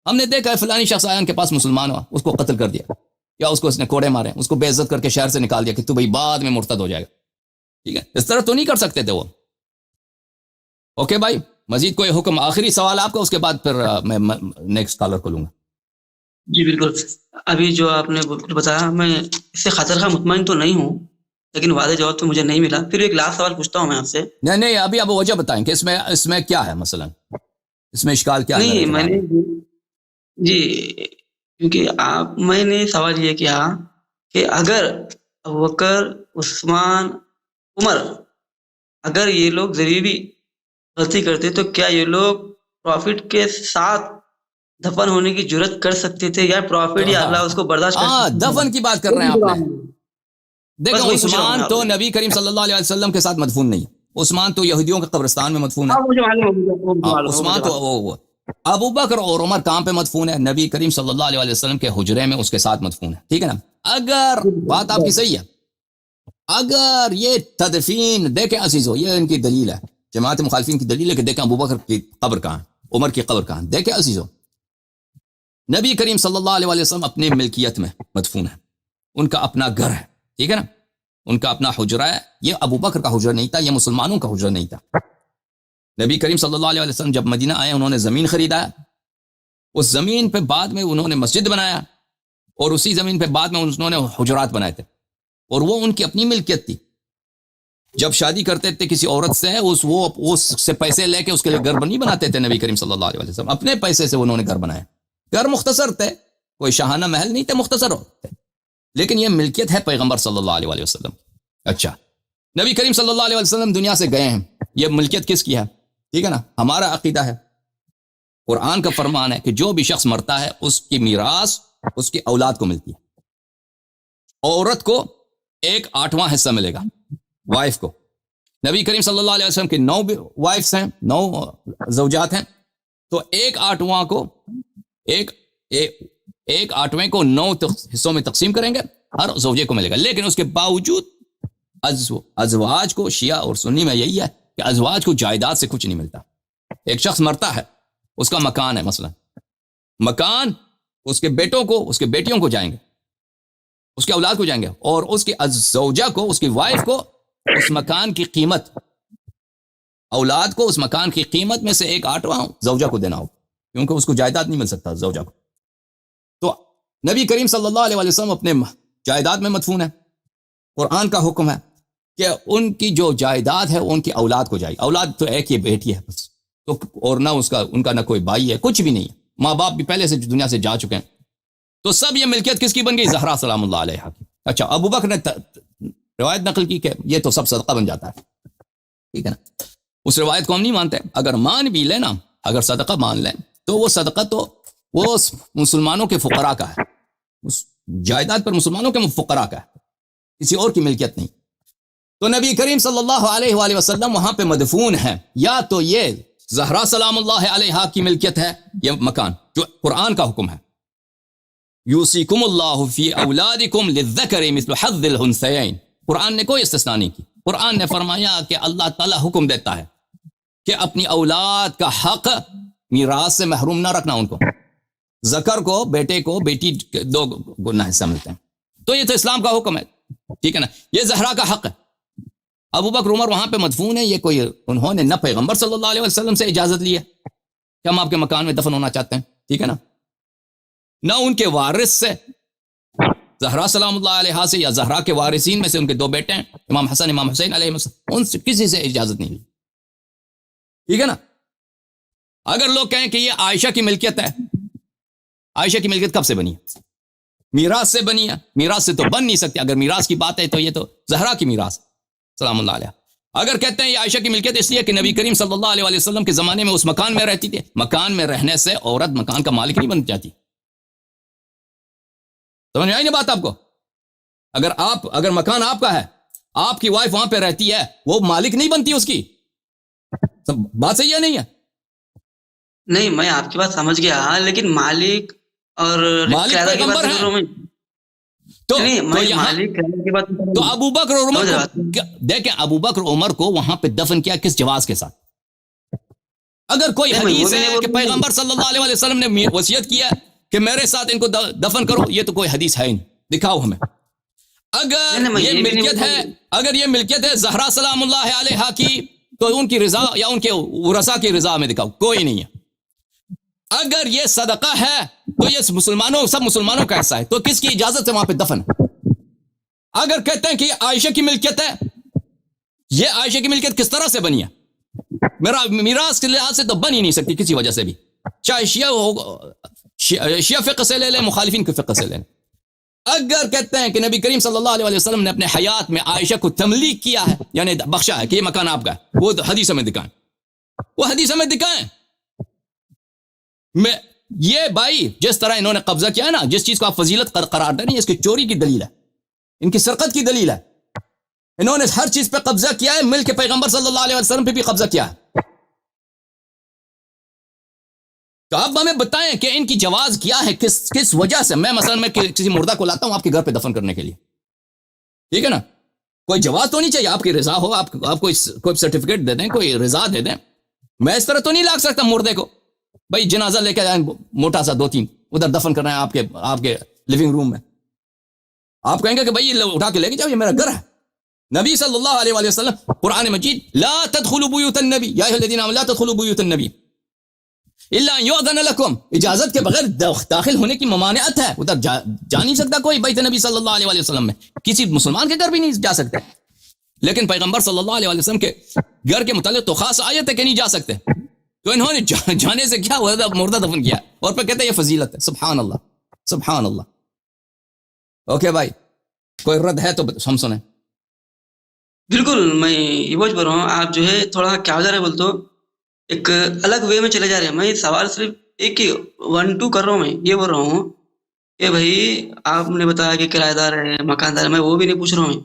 ہم نے دیکھا ہے فلانی شخص آیا ان کے پاس مسلمان ہوا, اس کو قتل کر دیا, یا اس کو اس نے کوڑے مارے, اس کو بے عزت کر کے شہر سے نکال دیا کہ تو بھائی بعد میں مرتد ہو جائے گا. ٹھیک ہے, اس طرح تو نہیں کر سکتے تھے وہ. اوکے بھائی, مزید کوئی حکم, آخری سوال آپ کا, اس کے بعد پھر میں نیکسٹ کالر کو لوں گا. جی بالکل. ابھی جو آپ نے بتایا, میں اس سے خاطر خواہ مطمئن تو نہیں ہوں, لیکن واضح جواب تو مجھے نہیں ملا. پھر ایک لاسٹ سوال پوچھتا ہوں میں آپ سے. نہیں, ابھی آپ وجہ بتائیں کہ اس میں کیا ہے, مثلا اس میں اشکال کیا ہے. نہیں, میں نے جی, کیونکہ میں نے سوال یہ کیا کہ اگر ابوبکر, عثمان, عمر, اگر یہ لوگ ذریعے بھی غلطی کرتے تو کیا یہ لوگ پروفٹ کے ساتھ دفن ہونے کی جرت کر سکتے تھے, یا پروفٹ یا اللہ اس کو برداشت کر سکتے تھے؟ دفن کی بات کر رہے ہیں آپ نے. دیکھیں عثمان تو نبی کریم صلی اللہ علیہ وسلم کے ساتھ مدفون نہیں, عثمان تو یہودیوں کے قبرستان میں مدفون ہے. عثمان تو ابو بکر اور عمر کہاں پہ مدفون ہے؟ نبی کریم صلی اللہ علیہ وسلم کے حجرے میں اس کے ساتھ مدفون ہے. ٹھیک ہے نا. اگر بات آپ کی صحیح ہے, اگر یہ تدفین, دیکھیں عزیزو, یہ ان کی دلیل ہے, جماعت مخالفین کی دلیل ہے کہ دیکھیں ابو بکر کی قبر کہاں, عمر کی قبر کہاں. دیکھیں عزیزو, نبی کریم صلی اللہ علیہ وسلم اپنی ملکیت میں مدفون ہے, ان کا اپنا گھر ہے, ٹھیک ہے نا. ان کا اپنا حجرہ ہے. یہ ابو بکر کا حجرہ نہیں تھا, یہ مسلمانوں کا حجرہ نہیں تھا. نبی کریم صلی اللہ علیہ وسلم جب مدینہ آئے انہوں نے زمین خریدا, اس زمین پہ بعد میں انہوں نے مسجد بنایا, اور اسی زمین پہ بعد میں انہوں نے حجرات بنائے تھے, اور وہ ان کی اپنی ملکیت تھی. جب شادی کرتے تھے کسی عورت سے وہ اس سے پیسے لے کے اس کے لیے گھر نہیں بناتے تھے. نبی کریم صلی اللہ علیہ وسلم اپنے پیسے سے انہوں نے گھر بنایا. گھر مختصر تھے, کوئی شاہانہ محل نہیں تھے, مختصر تھے, لیکن یہ ملکیت ہے پیغمبر صلی اللہ علیہ وسلم. اچھا, نبی کریم صلی اللہ علیہ وسلم دنیا سے گئے ہیں, یہ ملکیت کس کی ہے؟ ٹھیک ہے نا, ہمارا عقیدہ ہے, قرآن کا فرمان ہے کہ جو بھی شخص مرتا ہے اس کی میراث اس کی اولاد کو ملتی ہے. عورت کو 1/8 حصہ ملے گا, وائف کو. نبی کریم صلی اللہ علیہ وسلم کی 9 وائفز ہیں, 9 زوجات ہیں, تو 1/8 کو 1/8 کو 9 حصوں میں تقسیم کریں گے, ہر زوجے کو ملے گا. لیکن اس کے باوجود ازواج کو, شیعہ اور سنی میں یہی ہے کہ ازواج کو جائیداد سے کچھ نہیں ملتا. ایک شخص مرتا ہے, اس کا مکان ہے, مثلا مکان اس کے بیٹوں کو, اس کے بیٹیوں کو جائیں گے, اس کے اولاد کو جائیں گے, اور اس کی زوجہ کو, اس کی وائف کو اس مکان کی قیمت, اولاد کو اس مکان کی قیمت میں سے 1/8 زوجہ کو دینا ہو, کیونکہ اس کو جائیداد نہیں مل سکتا زوجہ کو. تو نبی کریم صلی اللہ علیہ وسلم اپنے جائیداد میں مدفون ہے. قرآن کا حکم ہے کہ ان کی جو جائیداد ہے ان کی اولاد کو جائے. اولاد تو ایک ہی بیٹی ہے بس, تو اور نہ ان کا نہ کوئی بھائی ہے, کچھ بھی نہیں ہے, ماں باپ بھی پہلے سے دنیا سے جا چکے ہیں. تو سب یہ ملکیت کس کی بن گئی؟ زہرا سلام اللہ علیہا کی. اچھا, ابو بکر نے روایت نقل کی کہ یہ تو سب صدقہ بن جاتا ہے. ٹھیک ہے نا, اس روایت کو ہم نہیں مانتے. اگر مان بھی لیں نا, اگر صدقہ مان لیں, تو وہ صدقہ تو وہ مسلمانوں کے فقراء کا ہے, اس جائیداد پر مسلمانوں کے فقراء کا ہے, کسی اور کی ملکیت نہیں. تو نبی کریم صلی اللہ علیہ وآلہ وسلم وہاں پہ مدفون ہیں. یا تو یہ زہرا سلام اللہ علیہا کی ملکیت ہے, یہ مکان جو قرآن کا حکم ہے, یوصیکم اللہ فی اولادکم للذکر مثل حظ الانثیین. قرآن نے کوئی استثناء نہیں کی. قرآن نے فرمایا کہ اللہ تعالی حکم دیتا ہے کہ اپنی اولاد کا حق میراث سے محروم نہ رکھنا. ان کو ذکر کو, بیٹے کو, بیٹی 2 گنا حصہ ملتے ہیں. تو یہ تو اسلام کا حکم ہے. ٹھیک ہے نا, یہ زہرا کا حق ہے. ابو بکر عمر وہاں پہ مدفون ہے. یہ کوئی انہوں نے نہ پیغمبر صلی اللہ علیہ وسلم سے اجازت لی ہے کہ ہم آپ کے مکان میں دفن ہونا چاہتے ہیں. ٹھیک ہے نا, نہ ان کے وارث سے, زہرا سلام اللہ علیہا سے, یا زہرا کے وارثین میں سے ان کے 2 بیٹے ہیں, امام حسن امام حسین علیہ السلام, ان سے کسی سے اجازت نہیں لی. ٹھیک ہے نا. اگر لوگ کہیں کہ یہ عائشہ کی ملکیت ہے, عائشہ کی ملکیت کب سے بنی ہے؟ میراث سے بنی ہے. میراث سے تو بن نہیں سکتی. اگر میراث کی بات ہے تو یہ تو زہرا کی میراث سلام اللہ علیہ. اگر کہتے ہیں یہ عائشہ کی ملکیت اس لیے کہ نبی کریم صلی اللہ علیہ وسلم کے زمانے میں اس مکان میں رہتی تھی. مکان میں رہنے سے عورت مکان کا مالک نہیں بن جاتی. سمجھ میں آئی نا بات آپ کو؟ اگر مکان آپ کا ہے, آپ کی وائف وہاں پہ رہتی ہے, وہ مالک نہیں بنتی اس کی. بات صحیح ہے نہیں ہے؟ نہیں, میں آپ کی بات سمجھ گیا, لیکن مالک اور قیادہ کی بات کر رہا ہوں. تو ابو بکر اور عمر کو دیکھیں, ابو بکر عمر کو وہاں پہ دفن کیا کس جواز کے ساتھ؟ اگر کوئی حدیث ہے کہ پیغمبر صلی اللہ علیہ وسلم نے وصیت کیا کہ میرے ساتھ ان کو دفن کرو, یہ تو کوئی حدیث ہے ہی نہیں. دکھاؤ ہمیں. اگر یہ ملکیت ہے زہرا سلام اللہ علیہا کی, تو ان کی رضا یا ان کے ورثاء کی رضا میں دکھاؤ, کوئی نہیں ہے. اگر یہ صدقہ ہے تو یہ سب مسلمانوں کا حصہ ہے, تو کس کی اجازت سے وہاں پہ دفن؟ اگر کہتے ہیں کہ یہ عائشہ کی ملکیت ہے, یہ عائشہ کی ملکیت کس طرح سے بنی ہے؟ میراث کے لحاظ سے تو بن ہی نہیں سکتی کسی وجہ سے بھی, چاہے شیعہ فقہ سے لے لیں, مخالفین کے فقہ سے لے لیں. اگر کہتے ہیں کہ نبی کریم صلی اللہ علیہ وسلم نے اپنے حیات میں عائشہ کو تملیک کیا ہے, یعنی بخشا ہے کہ یہ مکان آپ کا ہے, وہ حدیث میں دکھائیں, وہ حدیث میں دکھائیں. یہ بھائی جس طرح انہوں نے قبضہ کیا ہے نا, جس چیز کو آپ فضیلت قرار دیں, اس کی چوری کی دلیل ہے, ان کی سرقت کی دلیل ہے. انہوں نے ہر چیز پہ قبضہ کیا ہے, مل کے پیغمبر صلی اللہ علیہ وسلم پہ بھی قبضہ کیا ہے. تو آپ ہمیں بتائیں کہ ان کی جواز کیا ہے, کس وجہ سے. میں مثلا کسی مردہ کو لاتا ہوں آپ کے گھر پہ دفن کرنے کے لیے, ٹھیک ہے نا, کوئی جواز تو نہیں چاہیے, آپ کی رضا ہو, آپ کوئی سرٹیفکیٹ دے دیں, کوئی رضا دے دیں. میں اس طرح تو نہیں لا سکتا مردے کو, بھائی جنازہ لے کے جائیں موٹا سا 2-3 ادھر دفن کرنا ہے آپ کے لیونگ روم میں. آپ کہیں گے کہ بھائی اٹھا کے لے کے جاؤ, یہ میرا گھر ہے, نبی صلی اللہ علیہ وآلہ وسلم قرآن مجید لا تدخلوا بیوت النبی یا ایھا الذین آمنوا لا تدخلوا بیوت النبی الا ان یؤذن لکم، اجازت کے بغیر داخل ہونے کی ممانعت ہے. ادھر جا نہیں سکتا کوئی بیت نبی صلی اللہ علیہ وآلہ وسلم میں، کسی مسلمان کے گھر بھی نہیں جا سکتے. لیکن پیغمبر صلی اللہ علیہ وآلہ وسلم کے گھر کے متعلق تو خاص آیت ہے کہ نہیں جا سکتے، تو انہوں نے جانے سے کیا ہوا، مردہ دفن کیا اور پھر کہتے ہیں یہ فضیلت ہے. سبحان اللہ سبحان اللہ. اوکے بھائی، کوئی رد ہے تو ہم سنیں. بالکل میں یہ بول رہا ہوں، آپ جو ہے تھوڑا کیا ہو جا رہے بول تو ایک الگ وے میں چلے جا رہے ہیں. میں سوال صرف ایک ہی 1-2 کر رہا ہوں. میں یہ بول رہا ہوں کہ بھائی آپ نے بتایا کہ کرایہ دار ہے، مکاندار ہے، میں وہ بھی نہیں پوچھ رہا ہوں.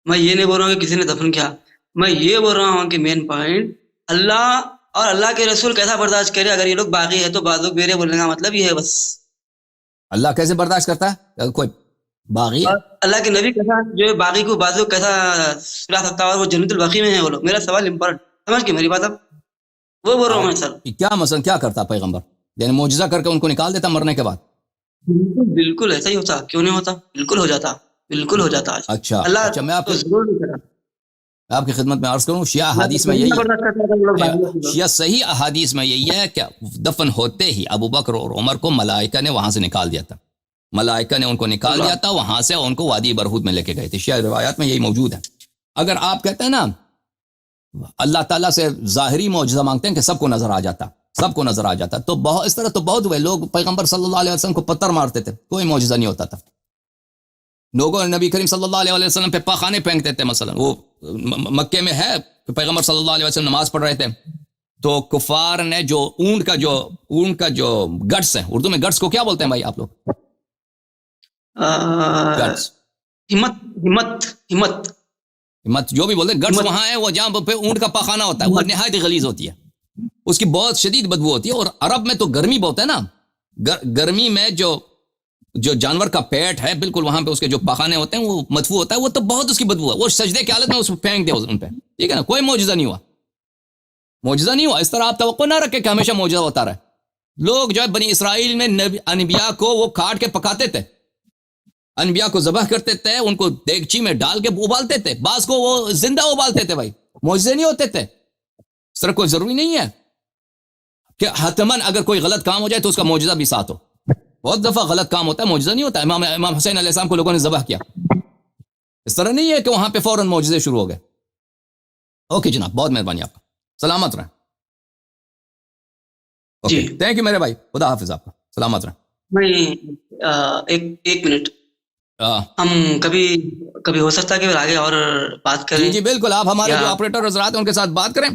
میں یہ نہیں بول رہا ہوں کہ کسی نے دفن کیا. میں یہ بول رہا ہوں کہ مین پوائنٹ اللہ اور اللہ کے رسول کیسا برداشت کرے. اگر یہ لوگ باغی ہے تو بعض لوگ میرے بولنے کا مطلب یہ ہے بس. اللہ کیسے برداشت کرتا ہے؟ کوئی باغی اور اللہ کے نبی کیسا جو ہے باغی کو بعض لوگ کیسا سلا سکتا ہے، اور وہ جنت البقیع میں ہے وہ لوگ. میرا سوال امپورٹنٹ سمجھ کے میری بات آپ وہ بول رہا ہوں میں سر. کیا مثلا کیا کرتا پیغمبر؟ یعنی معجزہ کر کے ان کو نکال دیتا مرنے کے بعد؟ بالکل ایسا ہی ہوتا. کیوں نہیں ہوتا؟ بالکل ہو جاتا، بالکل ہو جاتا. اچھا اللہ میں تو ضرور نہیں کرا. آپ کی خدمت میں عرض کروں، شیعہ حدیث میں یہی ہے، شیعہ صحیح احادیث میں یہی ہے کہ دفن ہوتے ہی ابو بکر اور عمر کو ملائکہ نے وہاں سے نکال دیا تھا. ملائکہ نے ان کو نکال دیا تھا، وہاں سے ان کو وادی برہوت میں لے کے گئے تھے. شیعہ روایات میں یہی موجود ہے. اگر آپ کہتے ہیں نا اللہ تعالیٰ سے ظاہری معجزہ مانگتے ہیں کہ سب کو نظر آ جاتا، سب کو نظر آ جاتا، تو بہت اس طرح تو بہت ہوئے. لوگ پیغمبر صلی اللہ علیہ وسلم کو پتھر مارتے تھے، کوئی معجزہ نہیں ہوتا تھا. لوگوں نبی کریم صلی اللہ علیہ وسلم پہ پاخانے پھینکتے تھے. مثلا وہ مکے میں ہے کہ پیغمبر صلی اللہ علیہ وسلم نماز پڑھ رہے تھے تو کفار نے جو اونٹ کا جو گٹس ہے، اردو میں گٹس کو کیا بولتے ہیں بھائی آپ لوگ؟ گٹس، ہمت جو بھی بولتے ہیں. گٹس وہاں ہے وہ جہاں پہ اونٹ کا پاخانہ ہوتا ہے، وہ نہایت غلیظ ہوتی ہے، اس کی بہت شدید بدبو ہوتی ہے. اور عرب میں تو گرمی بہت ہے نا، گرمی میں جو جانور کا پیٹ ہے بالکل وہاں پہ اس کے جو پاخانے ہوتے ہیں وہ مدفوع ہوتا ہے، وہ تو بہت اس کی بدبو ہے. وہ سجدے کی حالت میں اس کو پھینک دیا ان پہ، ٹھیک ہے نا. کوئی معجزہ نہیں ہوا، معجزہ نہیں ہوا. اس طرح آپ توقع نہ رکھیں کہ ہمیشہ معجزہ ہوتا رہے. لوگ جو ہے بنی اسرائیل میں انبیاء کو وہ کاٹ کے پکاتے تھے، انبیاء کو ذبح کرتے تھے، ان کو دیگچی میں ڈال کے ابالتے تھے، بعض کو وہ زندہ ابالتے تھے. بھائی معجزے نہیں ہوتے تھے. اس طرح کوئی ضروری نہیں ہے کہ حتماً اگر کوئی غلط کام ہو جائے تو اس کا معجزہ بھی ساتھ ہو. بہت دفعہ غلط کام ہوتا ہے، معجزہ نہیں ہوتا. امام حسین علیہ السلام کو لوگوں نے ذبح کیا، اس طرح نہیں ہے کہ وہاں پہ فوراً معجزے شروع ہو گئے. اوکے جناب، بہت مہربانی آپ کا، سلامت رہیں. اوکے تھینک یو میرے بھائی، خدا حافظ، آپ کا سلامت رہیں. میں ایک منٹ، ہم کبھی ہو سکتا ہے کہ آگے اور بات کریں. جی بالکل، آپ ہمارے جو آپریٹر حضرات ہیں ان کے ساتھ بات کریں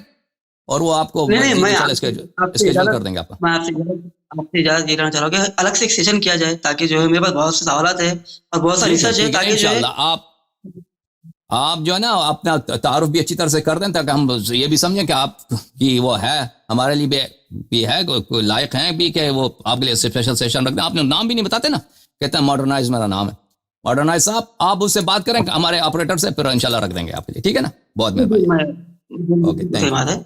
اور وہ آپ کو اسکیجول کر دیں گے. آپ کا میں آپ سے اجازت لینا چاہ رہا ہوں کہ الگ سے ایک سیشن کیا جائے، تاکہ جو ہے میرے پاس بہت سے سوالات ہیں اور بہت سا ریسرچ ہے، تاکہ جو ہے آپ جو ہے نا اپنا تعارف بھی اچھی طرح سے کر دیں، تاکہ ہم یہ بھی سمجھیں کہ آپ کی وہ ہے ہمارے لیے بھی ہے کوئی لائق ہیں بھی کہ وہ آپ کے لیے اسپیشل سیشن رکھ دیں. آپ نے نام بھی نہیں بتاتے نا، کہتے ہیں ماڈرنائز میرا نام ہے. ماڈرنائز صاحب آپ اس سے بات کریں ہمارے آپریٹر سے، پھر انشاءاللہ رکھ دیں گے آپ کے لیے، ٹھیک ہے نا. بہت مہربانی. Okay thank you.